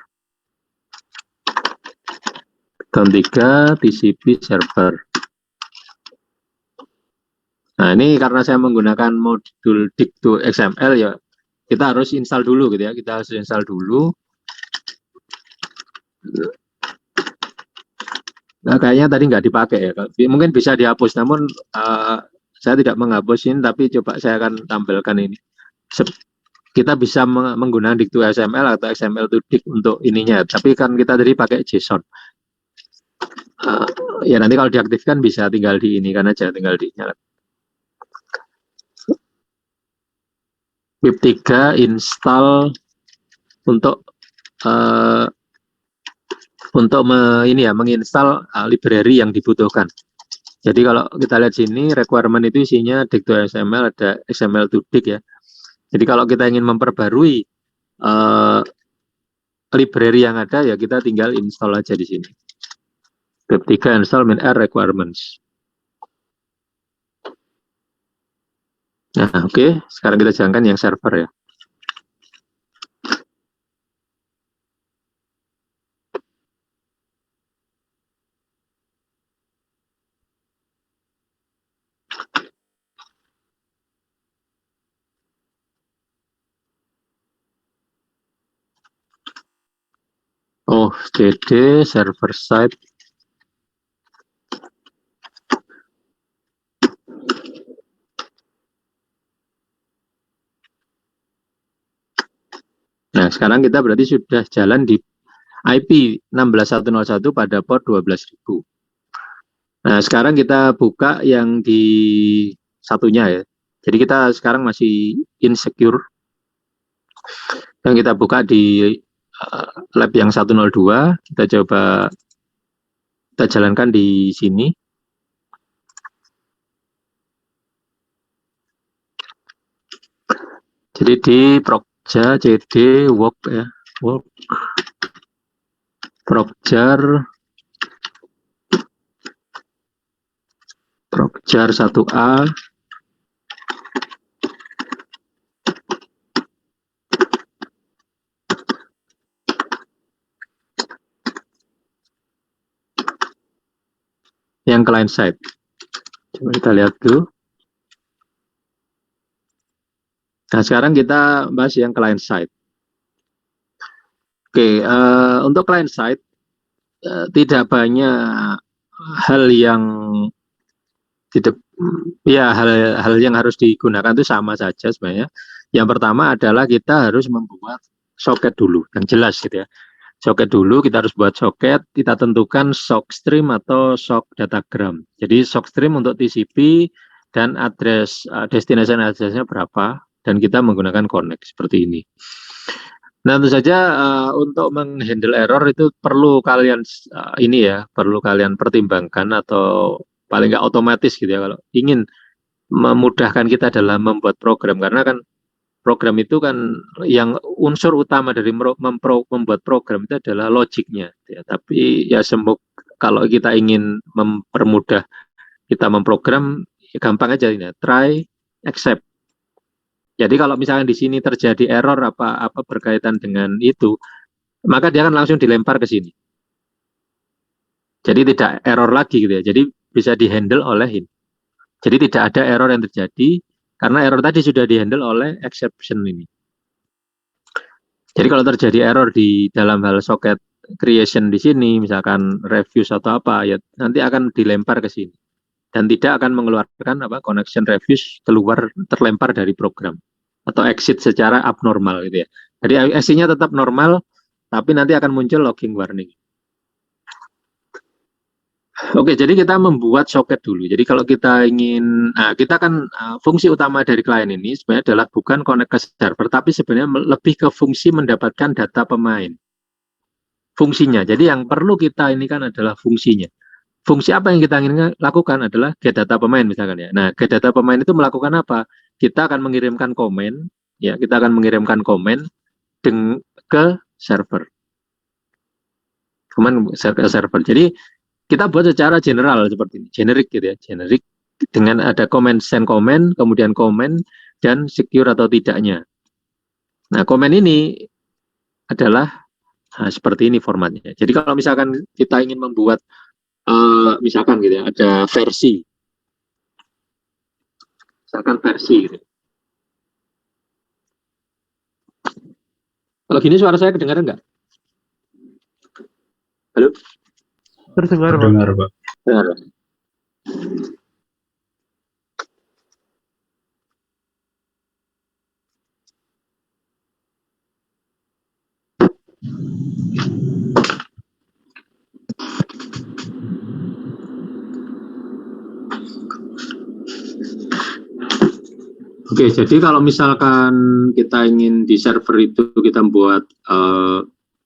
Tahun 3 TCP server. Nah, ini karena saya menggunakan modul Dictu XML ya, kita harus install dulu gitu ya. Kita harus install dulu. Nah, kayaknya tadi nggak dipakai ya. Mungkin bisa dihapus, namun saya tidak menghapusin, tapi coba saya akan tampilkan ini. Kita bisa menggunakan Dictu XML atau XML to Dict untuk ininya, tapi kan kita tadi pakai JSON. Ya nanti kalau diaktifkan bisa tinggal di ini kan aja, tinggal dinyalakan. pip3 install untuk menginstal library yang dibutuhkan. Jadi kalau kita lihat sini requirement itu isinya Dictu XML, ada XML to Dict ya. Jadi kalau kita ingin memperbarui library yang ada ya kita tinggal install aja di sini. pip3 install min r requirements. Nah, oke. Sekarang kita jalankan yang server ya. Oh, cd server side. Nah, sekarang kita berarti sudah jalan di IP 16101 pada port 12.000. Nah, sekarang kita buka yang di satunya ya. Jadi kita sekarang masih insecure. Yang kita buka di lab yang 102, kita coba kita jalankan di sini. Jadi di Prokja CD work ya, work Prokjar 1A. Yang client side. Coba kita lihat dulu. Nah, sekarang kita bahas yang client side. Oke, untuk client side tidak banyak hal yang tidak, ya hal yang harus digunakan itu sama saja sebenarnya. Yang pertama adalah kita harus membuat soket dulu yang jelas gitu ya. Soket dulu, kita harus buat soket, kita tentukan sock stream atau sock datagram. Jadi sock stream untuk TCP dan address destination address-nya berapa, dan kita menggunakan connect seperti ini. Nah, tentu saja untuk menghandle error itu perlu kalian ini ya, perlu kalian pertimbangkan atau paling nggak otomatis gitu ya kalau ingin memudahkan kita dalam membuat program, karena kan program itu kan yang unsur utama dari membuat program itu adalah logiknya ya. Tapi ya kalau kita ingin mempermudah kita memprogram ya gampang aja ini, try accept. Jadi kalau misalnya di sini terjadi error apa berkaitan dengan itu, maka dia akan langsung dilempar ke sini. Jadi tidak error lagi gitu ya. Jadi bisa dihandle oleh ini. Jadi tidak ada error yang terjadi karena error tadi sudah dihandle oleh exception ini. Jadi kalau terjadi error di dalam hal socket creation di sini, misalkan reviews atau apa, ya nanti akan dilempar ke sini dan tidak akan mengeluarkan connection reviews keluar terlempar dari program atau exit secara abnormal gitu ya. Jadi exit-nya tetap normal, tapi nanti akan muncul logging warning. Oke, jadi kita membuat soket dulu. Jadi kalau kita ingin, nah kita kan fungsi utama dari klien ini sebenarnya adalah bukan connect ke server, tapi sebenarnya lebih ke fungsi mendapatkan data pemain. Fungsinya. Jadi yang perlu kita ini kan adalah fungsinya. Fungsi apa yang kita ingin lakukan adalah get data pemain misalkan ya. Nah, get data pemain itu melakukan apa? Kita akan mengirimkan komen, ya, kita akan mengirimkan komen ke server. Komen ke server. Jadi kita buat secara general seperti ini, generik gitu ya, generik dengan ada komen, send komen, kemudian komen dan secure atau tidaknya. Nah, komen ini adalah seperti ini formatnya. Jadi kalau misalkan kita ingin membuat misalkan gitu ya, ada versi, misalkan versi gitu. Kalau gini suara saya kedengaran nggak? Halo? Terdengar, Pak. Dengar, Pak. Dengar. Oke, jadi kalau misalkan kita ingin di server itu kita buat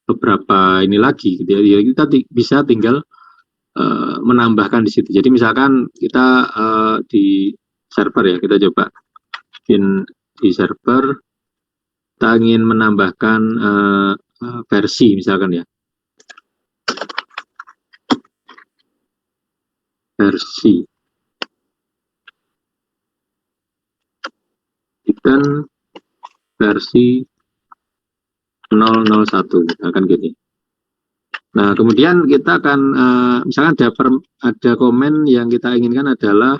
beberapa ini lagi, gitu ya, kita bisa tinggal menambahkan di situ. Jadi misalkan kita di server ya, kita coba bikin di server, kita ingin menambahkan versi misalkan ya, versi. dan versi 001 misalkan gini. Nah, kemudian kita akan misalkan ada komen yang kita inginkan adalah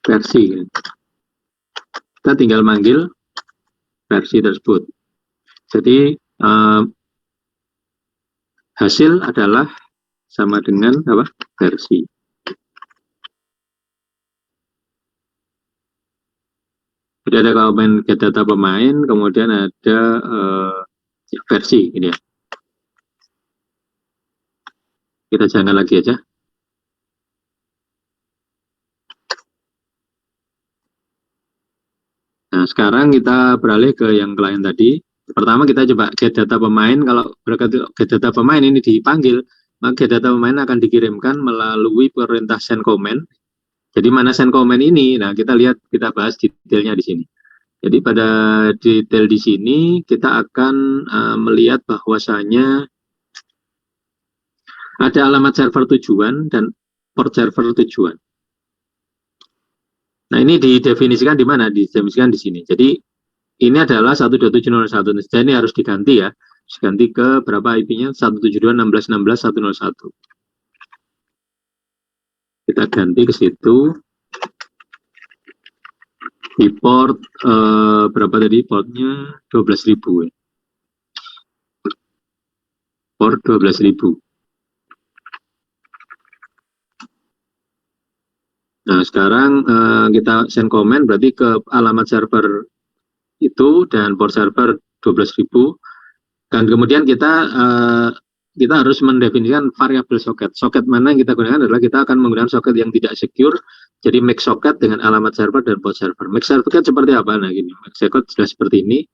versi. Kita tinggal manggil versi tersebut. Jadi hasil adalah sama dengan apa? Versi. Jadi ada komen get data pemain, kemudian ada versi ini ya. Kita jalankan lagi aja. Nah, sekarang kita beralih ke yang klien tadi. Pertama kita coba get data pemain. Kalau get data pemain ini dipanggil, maka get data pemain akan dikirimkan melalui perintah send comment. Jadi mana send comment ini? Nah, kita lihat, kita bahas detailnya di sini. Jadi pada detail di sini kita akan melihat bahwasanya ada alamat server tujuan dan port server tujuan. Nah, ini didefinisikan di mana? Didefinisikan di sini. Jadi ini adalah 127.101. Jadi ini harus diganti ya. Diganti ke berapa IP-nya? 172.16.16.101. Kita ganti ke situ. Di port berapa tadi? Portnya 12.000 ya. Port 12.000. Nah, sekarang kita send comment berarti ke alamat server itu dan port server 12.000. Dan kemudian kita harus mendefinisikan variabel soket. Soket mana yang kita gunakan adalah kita akan menggunakan soket yang tidak secure. Jadi make soket dengan alamat server dan port server. Make soket seperti apa? Nah, gini, make soket sudah seperti ini.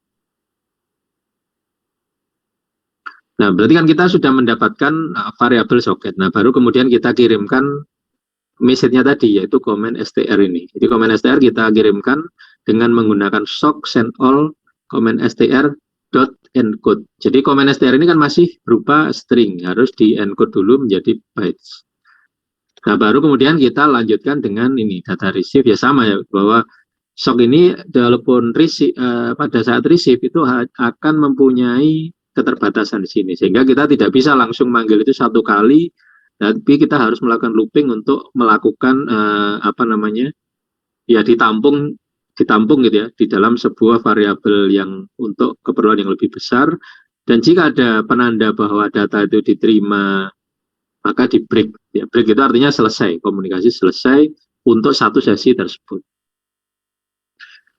Nah, berarti kan kita sudah mendapatkan variabel soket. Nah, baru kemudian kita kirimkan message-nya tadi, yaitu komen str ini. Jadi komen str kita kirimkan dengan menggunakan sock send all komen str dot encode. Jadi komen str ini kan masih berupa string, harus di encode dulu menjadi bytes. Nah, baru kemudian kita lanjutkan dengan ini data receive, ya sama ya, bahwa sock ini walaupun pada saat receive itu akan mempunyai keterbatasan di sini, sehingga kita tidak bisa langsung manggil itu satu kali, tapi kita harus melakukan looping untuk melakukan ya ditampung gitu ya di dalam sebuah variabel yang untuk keperluan yang lebih besar. Dan jika ada penanda bahwa data itu diterima, maka di break ya. Break itu artinya selesai, komunikasi selesai untuk satu sesi tersebut.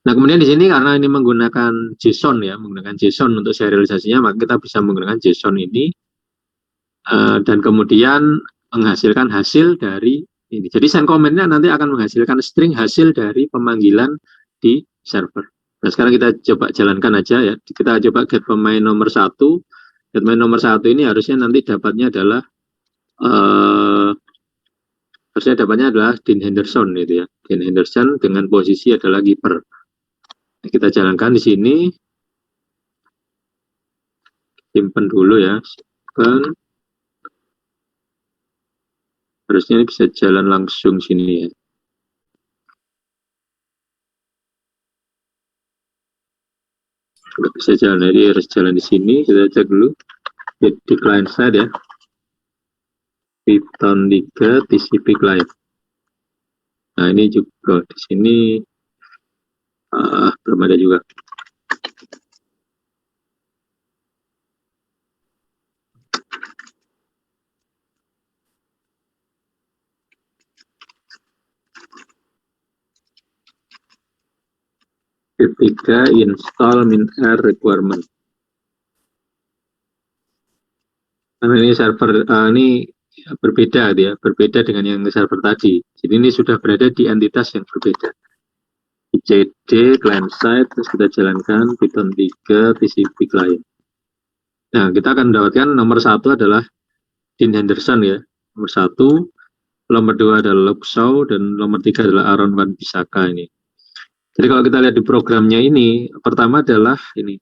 Nah, kemudian di sini karena ini menggunakan JSON ya, menggunakan JSON untuk serialisasinya, maka kita bisa menggunakan JSON ini dan kemudian menghasilkan hasil dari ini. Jadi send comment-nya nanti akan menghasilkan string hasil dari pemanggilan di server. Nah, sekarang kita coba jalankan aja ya. Kita coba get pemain nomor 1. Get pemain nomor 1 ini harusnya nanti dapatnya adalah Dean Henderson gitu ya. Dean Henderson dengan posisi adalah keeper. Kita jalankan di sini. Simpen dulu ya. Simpen. Harusnya ini bisa jalan langsung sini ya. Nggak bisa jalan, jadi harus jalan di sini. Kita cek dulu di client side ya. Python 3 TCP client. Nah, ini juga di sini belum ada juga. Ketika install min-r requirement. Karena ini server ini berbeda ya, berbeda dengan yang server tadi. Jadi ini sudah berada di entitas yang berbeda. CD client side, terus kita jalankan Python 3 TCP client. Nah, kita akan mendapatkan nomor 1 adalah Dean Henderson ya, nomor 1, nomor 2 adalah Luke Shaw, dan nomor 3 adalah Aaron Wan Bissaka ini. Jadi kalau kita lihat di programnya ini, pertama adalah ini.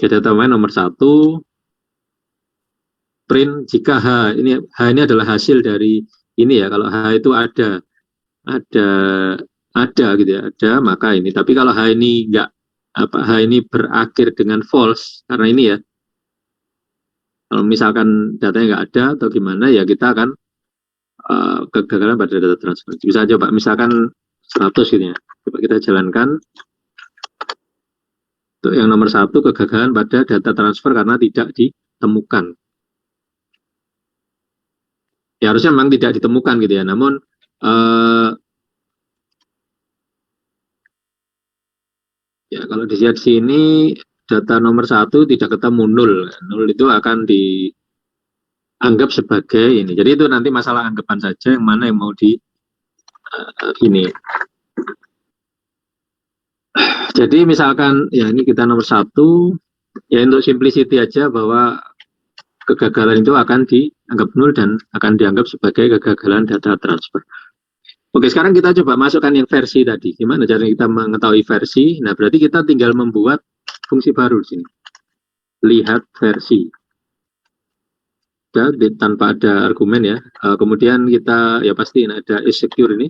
Get data domain nomor 1, print jika H ini adalah hasil dari ini ya. Kalau H itu ada gitu ya, ada, maka ini. Tapi kalau H ini enggak, H ini berakhir dengan false, karena ini ya, kalau misalkan datanya nggak ada atau gimana, ya kita akan kegagalan pada data transfer. Bisa coba misalkan 100 gitu ya, coba kita jalankan. Untuk yang nomor 1, kegagalan pada data transfer karena tidak ditemukan. Ya harusnya memang tidak ditemukan gitu ya, namun ya kalau dilihat sini data nomor 1 tidak ketemu 0 itu akan dianggap sebagai ini. Jadi itu nanti masalah anggapan saja yang mana yang mau di ini. Jadi misalkan ya ini kita nomor 1, ya untuk simplicity aja bahwa kegagalan itu akan dianggap 0 dan akan dianggap sebagai kegagalan data transfer. Oke, sekarang kita coba masukkan yang versi tadi. Gimana cara kita mengetahui versi? Nah, berarti kita tinggal membuat fungsi baru di sini. Lihat versi. Tanpa ada argumen ya. Kemudian kita, ya pasti ada is secure ini.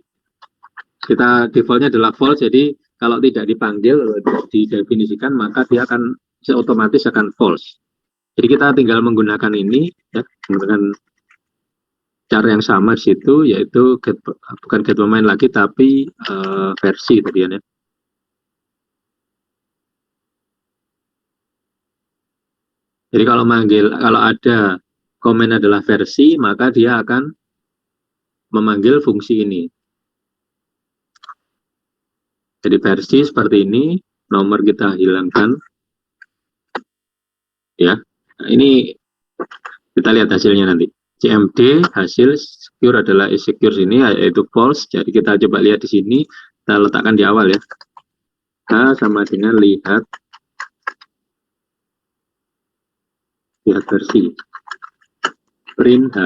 Kita defaultnya adalah false, jadi kalau tidak dipanggil, didefinisikan, maka dia akan otomatis akan false. Jadi kita tinggal menggunakan ini, ya, menggunakan cara yang sama di situ, yaitu bukan get domain lagi, tapi versi tadi ya. Jadi kalau ada komen adalah versi, maka dia akan memanggil fungsi ini. Jadi versi seperti ini, nomor kita hilangkan, ya. Nah, ini kita lihat hasilnya nanti. CMD hasil secure adalah insecure sini, yaitu false. Jadi kita coba lihat di sini, kita letakkan di awal ya. H sama dengan lihat versi. Print H.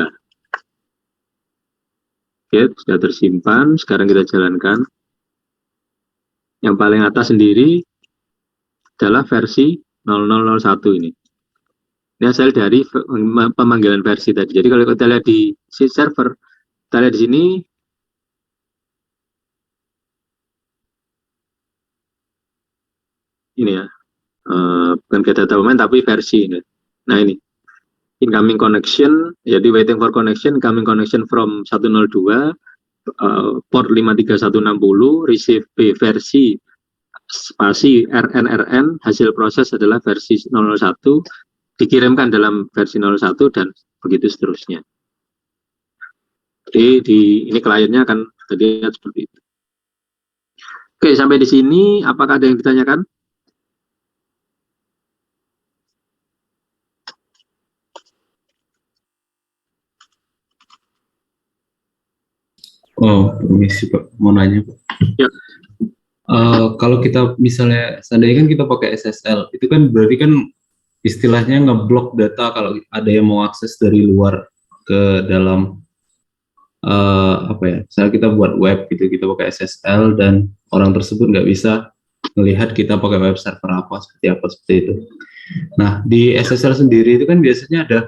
Oke, sudah tersimpan. Sekarang kita jalankan. Yang paling atas sendiri adalah versi 0001 ini. Ini hasil dari pemanggilan versi tadi. Jadi kalau kita lihat di server, kita lihat di sini, ini ya, bukan get data domain tapi versi ini. Nah ini, incoming connection, jadi waiting for connection, incoming connection from 102, port 53160, receive B versi spasi RNRN, hasil proses adalah versi 001, dikirimkan dalam versi 01 dan begitu seterusnya. Jadi ini kliennya akan terlihat seperti itu. Oke, sampai di sini apakah ada yang ditanyakan? Oh, permisi Pak, mau nanya Pak. Ya. Kalau kita misalnya, seandainya kan kita pakai SSL, itu kan berarti kan istilahnya ngeblok data kalau ada yang mau akses dari luar ke dalam apa ya, misalnya kita buat web gitu, kita pakai SSL dan orang tersebut nggak bisa melihat kita pakai web server seperti itu. Nah, di SSL sendiri itu kan biasanya ada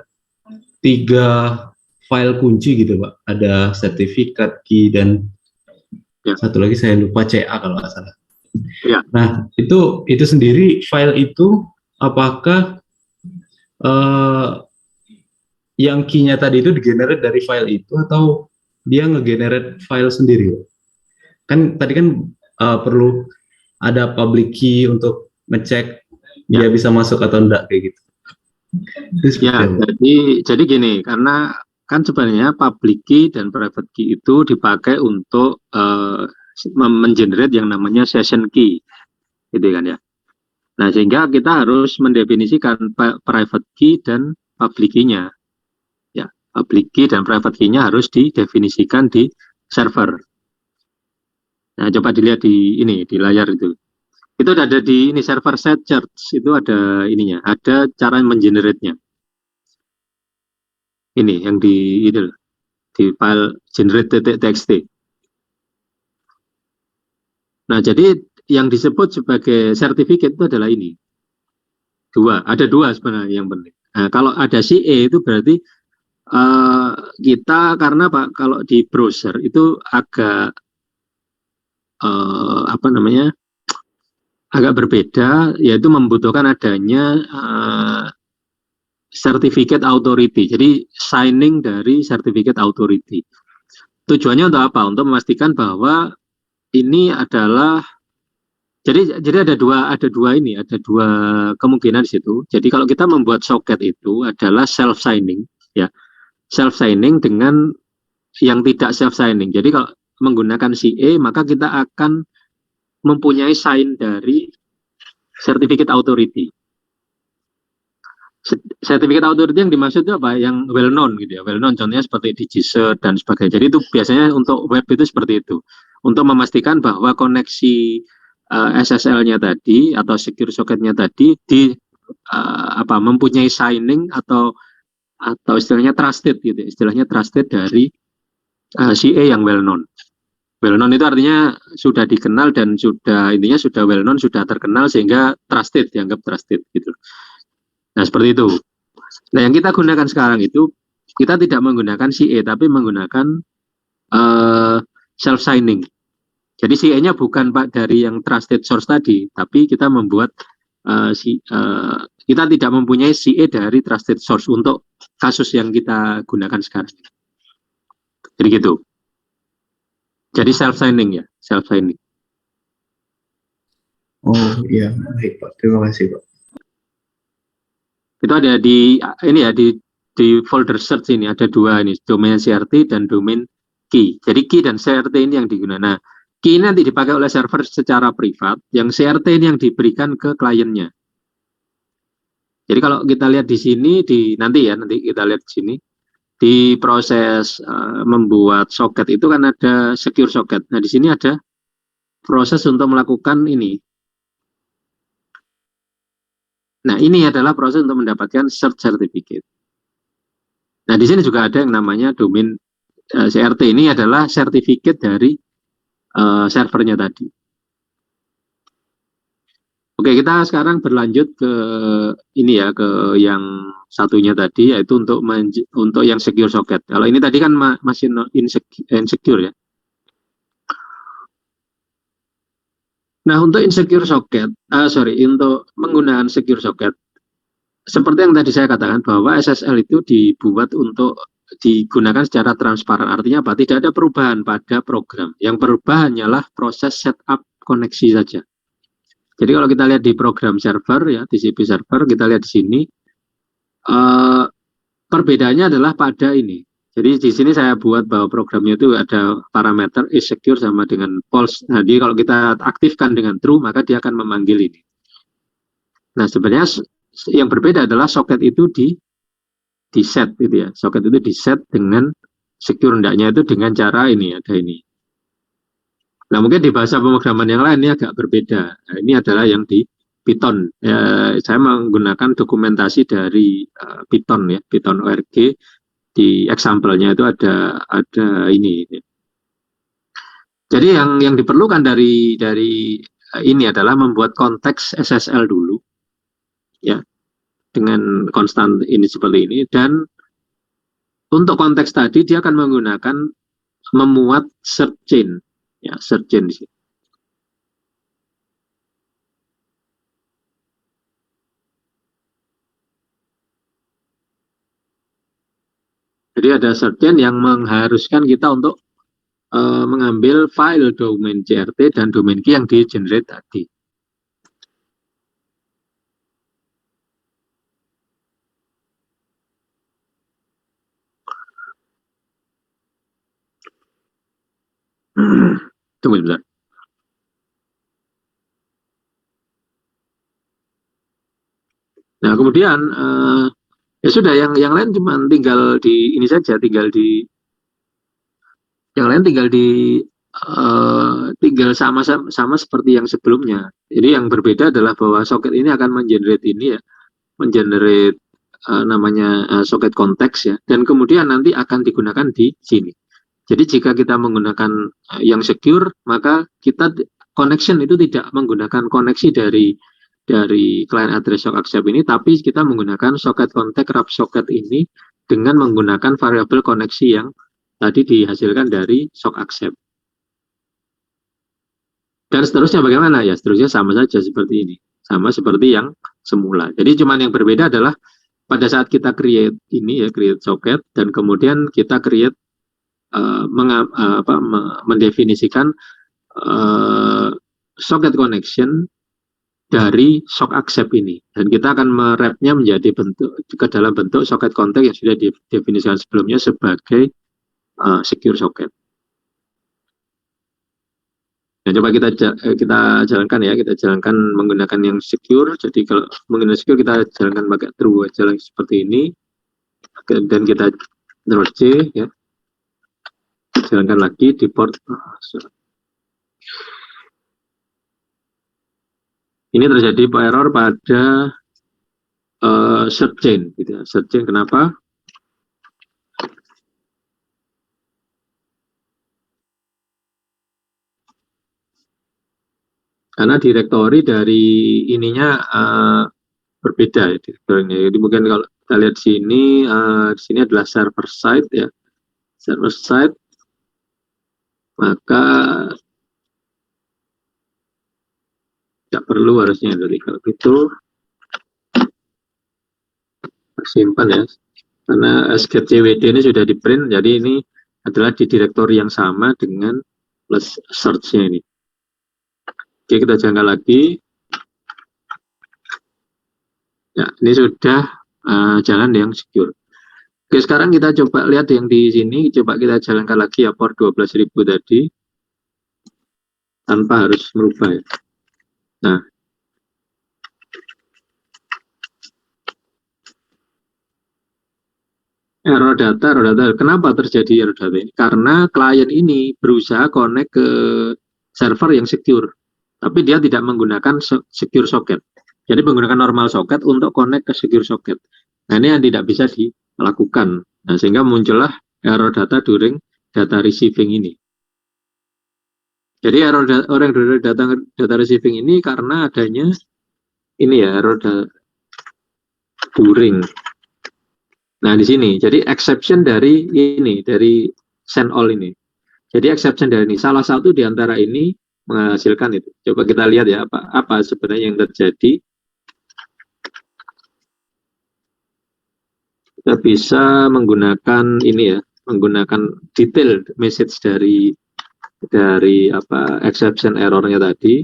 3 file kunci gitu Pak, ada sertifikat, key, dan ya, satu lagi saya lupa, CA kalau nggak salah. Ya. Nah, itu sendiri file itu apakah yang key-nya tadi itu digenerate dari file itu atau dia ngegenerate file sendiri? Kan tadi kan perlu ada public key untuk ngecek dia bisa masuk atau enggak kayak gitu. Ya, jadi gini, karena kan sebenarnya public key dan private key itu dipakai untuk mengenerate yang namanya session key, gitu kan ya. Nah, sehingga kita harus mendefinisikan private key dan public key-nya. Ya, public key dan private key-nya harus didefinisikan di server. Nah, coba dilihat di ini, di layar itu. Itu ada di ini server set charts, itu ada ininya, ada cara mengenerate-nya. Ini yang di file generate.txt. Nah, jadi yang disebut sebagai sertifikat itu adalah ini. ada dua sebenarnya yang penting. Nah, kalau ada CA itu berarti kita karena Pak kalau di browser itu agak apa namanya agak berbeda, yaitu membutuhkan adanya certificate authority. Jadi signing dari certificate authority. Tujuannya untuk apa? Untuk memastikan bahwa ini adalah jadi ada dua kemungkinan di situ. Jadi kalau kita membuat soket itu adalah self signing, ya, self signing dengan yang tidak self signing. Jadi kalau menggunakan CA maka kita akan mempunyai sign dari certificate authority. Certificate authority yang dimaksud itu apa? Yang well known gitu ya, well known. Contohnya seperti DigiCert dan sebagainya. Jadi itu biasanya untuk web itu seperti itu, untuk memastikan bahwa koneksi SSL-nya tadi atau secure socket-nya tadi mempunyai signing atau istilahnya trusted gitu, istilahnya trusted dari CA yang well known. Well known itu artinya sudah dikenal dan intinya sudah well known, sudah terkenal sehingga trusted, dianggap trusted gitu. Nah, seperti itu. Nah, yang kita gunakan sekarang itu kita tidak menggunakan CA tapi menggunakan self signing. Jadi CA-nya bukan Pak dari yang trusted source tadi, tapi kita membuat kita tidak mempunyai CA dari trusted source untuk kasus yang kita gunakan sekarang. Jadi gitu. Jadi self signing ya, self signing. Oh iya, baik Pak. Terima kasih Pak. Itu ada di ini ya di folder search ini ada dua ini, domain CRT dan domain key. Jadi key dan CRT ini yang digunakan. Nah, key ini nanti dipakai oleh server secara privat, yang CRT ini yang diberikan ke kliennya. Jadi kalau kita lihat di sini nanti kita lihat di sini di proses membuat soket itu kan ada secure socket. Nah, di sini ada proses untuk melakukan ini. Nah, ini adalah proses untuk mendapatkan cert certificate. Nah, di sini juga ada yang namanya domain CRT. Ini adalah sertifikat dari servernya tadi. Oke, kita sekarang berlanjut ke ini ya, ke yang satunya tadi, yaitu untuk yang secure socket. Kalau ini tadi kan masih insecure ya. Nah, untuk insecure socket, untuk menggunakan secure socket, seperti yang tadi saya katakan bahwa SSL itu dibuat untuk digunakan secara transparan. Artinya apa? Tidak ada perubahan pada program. Yang berubah hanyalah proses setup koneksi saja. Jadi kalau kita lihat di program server ya, TCP server, kita lihat di sini perbedaannya adalah pada ini. Jadi di sini saya buat bahwa programnya itu ada parameter is secure sama dengan false. Nah, jadi kalau kita aktifkan dengan true, maka dia akan memanggil ini. Nah, sebenarnya yang berbeda adalah soket itu di set gitu ya. Soket itu di set dengan secure, hendaknya itu dengan cara ini, ada ini. Nah, mungkin di bahasa pemrograman yang lain ini agak berbeda. Nah, ini adalah yang di Python. Saya menggunakan dokumentasi dari Python ya, Python org. Di example-nya itu ada ini. Jadi yang diperlukan dari ini adalah membuat konteks SSL dulu, ya, dengan konstan ini seperti ini. Dan untuk konteks tadi dia akan menggunakan memuat search chain. Ya, search chain di sini. Jadi ada search chain yang mengharuskan kita untuk mengambil file domain CRT dan domain key yang di generate tadi. Tunggu sebentar. Nah, kemudian ya sudah, yang lain cuma tinggal di ini saja, tinggal sama seperti yang sebelumnya. Jadi yang berbeda adalah bahwa soket ini akan mengenerate ini ya, mengenerate namanya soket konteks ya, dan kemudian nanti akan digunakan di sini. Jadi jika kita menggunakan yang secure, maka kita connection itu tidak menggunakan koneksi dari dari client address shock accept ini, tapi kita menggunakan socket contact wrap socket ini dengan menggunakan variabel koneksi yang tadi dihasilkan dari shock accept. Dan seterusnya bagaimana? Ya seterusnya sama saja seperti ini, sama seperti yang semula. Jadi cuman yang berbeda adalah pada saat kita create ini ya, create socket, dan kemudian kita create mendefinisikan socket connection dari shock accept ini, dan kita akan merapnya menjadi bentuk ke dalam bentuk socket contact yang sudah didefinisikan sebelumnya sebagai secure socket. Nah, coba kita jalankan ya, kita jalankan menggunakan yang secure. Jadi kalau menggunakan secure kita jalankan pakai true aja seperti ini, dan kita terus C ya, jalankan lagi di port. Ini terjadi error pada search chain, gitu ya. Search chain kenapa? Karena direktori dari ininya berbeda ya direktorinya. Jadi mungkin kalau kita lihat sini, di sini adalah server side ya, server side, maka tidak perlu harusnya dari kalau itu simpan ya, karena SGCWD ini sudah di print, jadi ini adalah di direktori yang sama dengan plus search-nya ini. Oke, kita jalankan lagi. Ya, ini sudah jalan yang secure. Oke, sekarang kita coba lihat yang di sini. Coba kita jalankan lagi ya port 12.000 tadi. Tanpa harus merubah ya. Nah. Error data. Kenapa terjadi error data ini? Karena klien ini berusaha connect ke server yang secure, tapi dia tidak menggunakan secure socket. Jadi menggunakan normal socket untuk connect ke secure socket. Nah, ini yang tidak bisa dilakukan. Nah, sehingga muncullah error data during data receiving ini. Jadi error data receiving ini karena adanya ini ya, error during. Nah, di sini. Jadi exception dari ini, dari send all ini. Jadi exception dari ini. Salah satu di antara ini menghasilkan itu. Coba kita lihat ya apa sebenarnya yang terjadi. Kita bisa menggunakan ini ya, menggunakan detail message dari exception errornya tadi.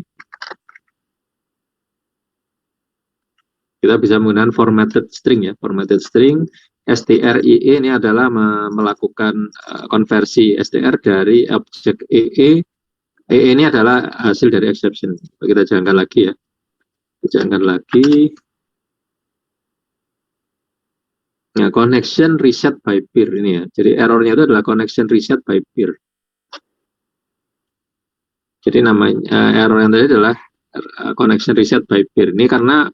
Kita bisa menggunakan formatted string ya, formatted string. STRIE ini adalah melakukan konversi STR dari objek EE. ini adalah hasil dari exception. Kita jalankan lagi ya. Jalankan lagi. Nah, connection reset by peer ini ya. Jadi errornya itu adalah connection reset by peer. Jadi namanya error yang tadi adalah connection reset by peer. Ini karena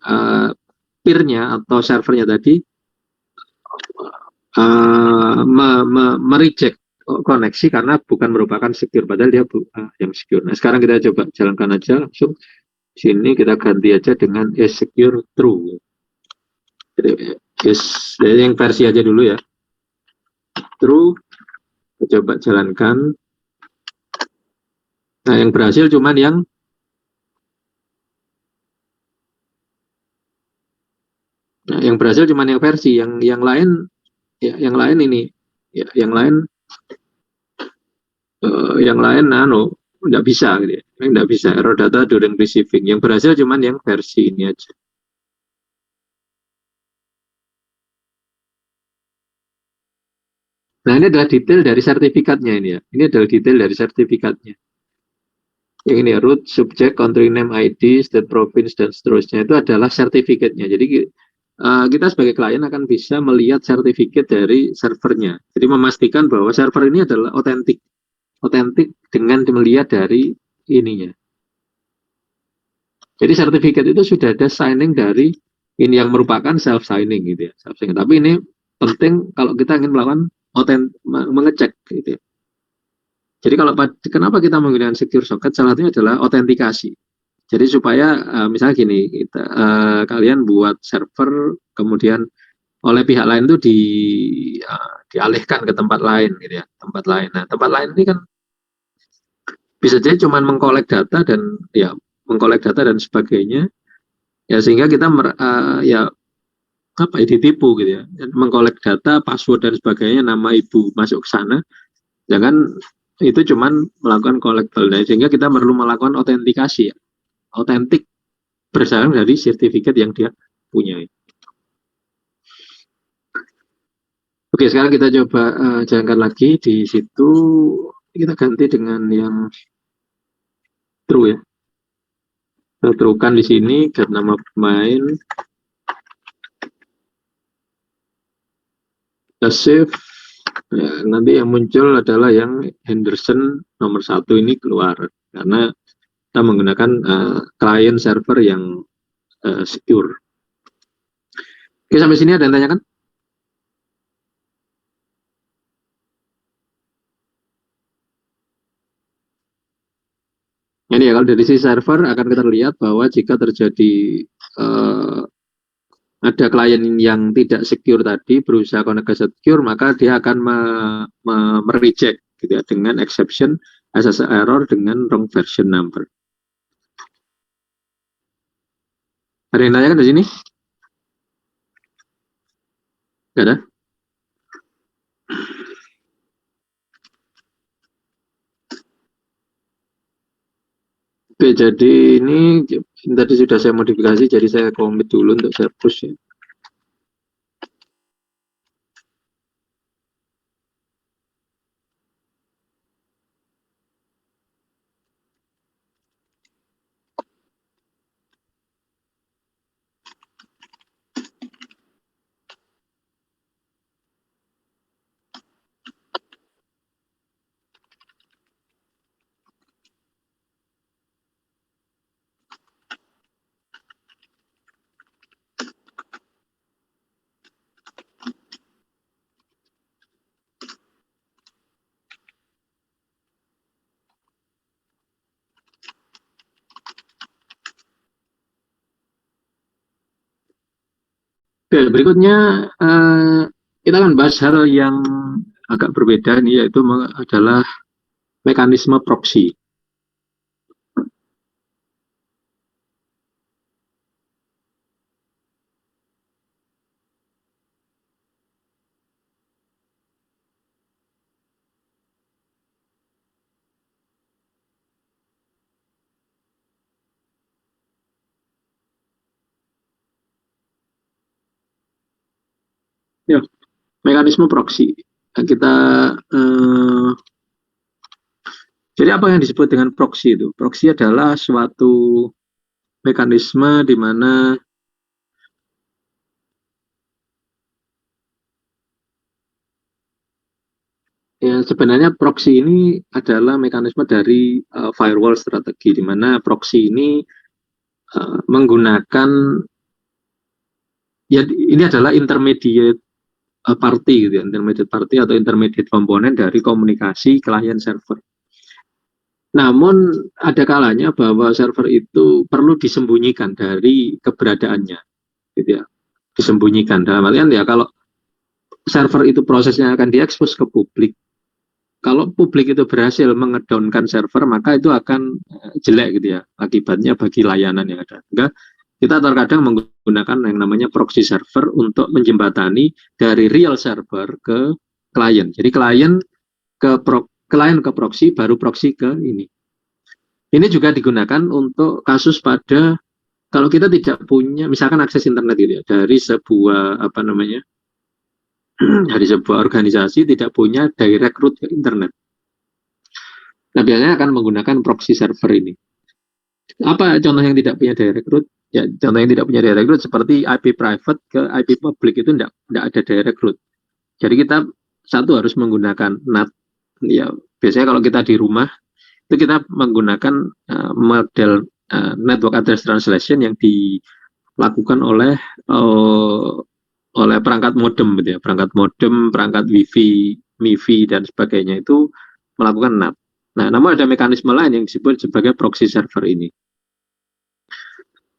peer-nya atau servernya tadi mereject koneksi karena bukan merupakan secure, padahal dia yang secure. Nah, sekarang kita coba jalankan aja langsung. Sini kita ganti aja dengan is secure true. Jadi yang versi aja dulu ya. True. Kita coba jalankan. Nah, yang berhasil cuman yang versi yang lain ya, yang lain ini ya, yang lain nggak bisa gitu ya. Nggak bisa, error data during receiving. Yang berhasil cuman yang versi ini aja. Nah, ini adalah detail dari sertifikatnya ini ya. Ini adalah detail dari sertifikatnya. Yang ini ya, root, subject, country name, ID, state, province, dan seterusnya. Itu adalah sertifikatnya. Jadi kita sebagai klien akan bisa melihat sertifikat dari servernya. Jadi memastikan bahwa server ini adalah otentik dengan melihat dari ininya. Jadi sertifikat itu sudah ada signing dari ini yang merupakan self signing gitu ya. Self signing. Tapi ini penting kalau kita ingin melakukan mengecek gitu ya. Jadi kenapa kita menggunakan secure socket? Salah satunya adalah autentikasi. Jadi supaya misalnya gini, kalian buat server, kemudian oleh pihak lain itu dialihkan ke tempat lain gitu ya, tempat lain. Nah, tempat lain ini kan bisa jadi cuma mengkolek data dan sebagainya, ya sehingga kita ya apa ya, ditipu gitu ya, mengkolek data, password dan sebagainya, nama ibu masuk ke sana, jangan itu cuman melakukan collectible. Nah, sehingga kita perlu melakukan autentikasi ya, autentik berdasarkan dari sertifikat yang dia punya. Oke, sekarang kita coba jalankan lagi di situ, kita ganti dengan yang true ya. Kita truekan di sini get nama pemain, kita save. Ya, nanti yang muncul adalah yang Henderson nomor 1 ini keluar karena kita menggunakan client server yang secure. Oke, sampai sini ada yang tanyakan? Ini ya, kalau dari sisi server akan kita lihat bahwa jika terjadi ada klien yang tidak secure tadi berusaha connect ke secure, maka dia akan mereject gitu ya, dengan exception SSL error dengan wrong version number. Ada yang tanyakan di sini? Gak ada? Oke, jadi ini tadi sudah saya modifikasi, jadi saya commit dulu untuk saya push ya. Oke, berikutnya kita akan bahas hal yang agak berbeda nih, yaitu adalah mekanisme proxy. Ya, mekanisme proxy. Kita jadi apa yang disebut dengan proxy itu? Proxy adalah suatu mekanisme di mana ya, sebenarnya proxy ini adalah mekanisme dari firewall strategi, di mana proxy ini menggunakan, ya ini adalah intermediate party gitu ya, intermediate party atau intermediate komponen dari komunikasi client server. Namun ada kalanya bahwa server itu perlu disembunyikan dari keberadaannya, gitu ya, disembunyikan. Dalam artian ya, kalau server itu prosesnya akan diekspos ke publik, kalau publik itu berhasil mengedownkan server, maka itu akan jelek gitu ya, akibatnya bagi layanan yang ada. Enggak, kita terkadang menggunakan yang namanya proxy server untuk menjembatani dari real server ke klien. Jadi klien ke proxy, baru proxy ke ini. Ini juga digunakan untuk kasus pada kalau kita tidak punya, misalkan akses internet gitu ya, dari sebuah dari sebuah organisasi tidak punya direct route ke internet. Nah, biasanya akan menggunakan proxy server ini. Apa contoh yang tidak punya direct route? Ya, contoh yang tidak punya direct route seperti IP private ke IP public itu tidak ada direct route. Jadi kita satu harus menggunakan NAT. Ya, biasanya kalau kita di rumah itu kita menggunakan model network address translation yang dilakukan oleh perangkat modem gitu ya, perangkat modem, perangkat wifi, MIFI dan sebagainya itu melakukan NAT. Nah, namun ada mekanisme lain yang disebut sebagai proxy server ini.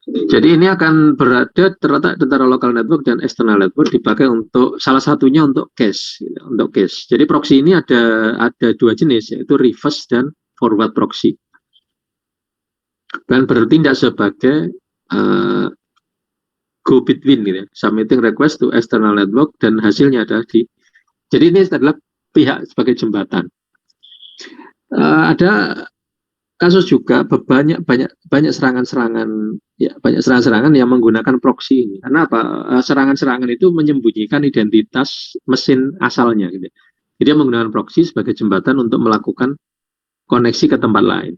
Jadi ini akan berada terletak antara local network dan external network, dipakai untuk salah satunya untuk cache, gitu, untuk cache. Jadi proxy ini ada dua jenis, yaitu reverse dan forward proxy. Dan bertindak sebagai go between, gitu, submitting request to external network, dan hasilnya adalah jadi ini adalah pihak sebagai jembatan. Ada kasus juga banyak serangan-serangan, ya, banyak serangan-serangan yang menggunakan proxy ini. Karena apa? Serangan-serangan itu menyembunyikan identitas mesin asalnya, gitu. Jadi dia menggunakan proxy sebagai jembatan untuk melakukan koneksi ke tempat lain.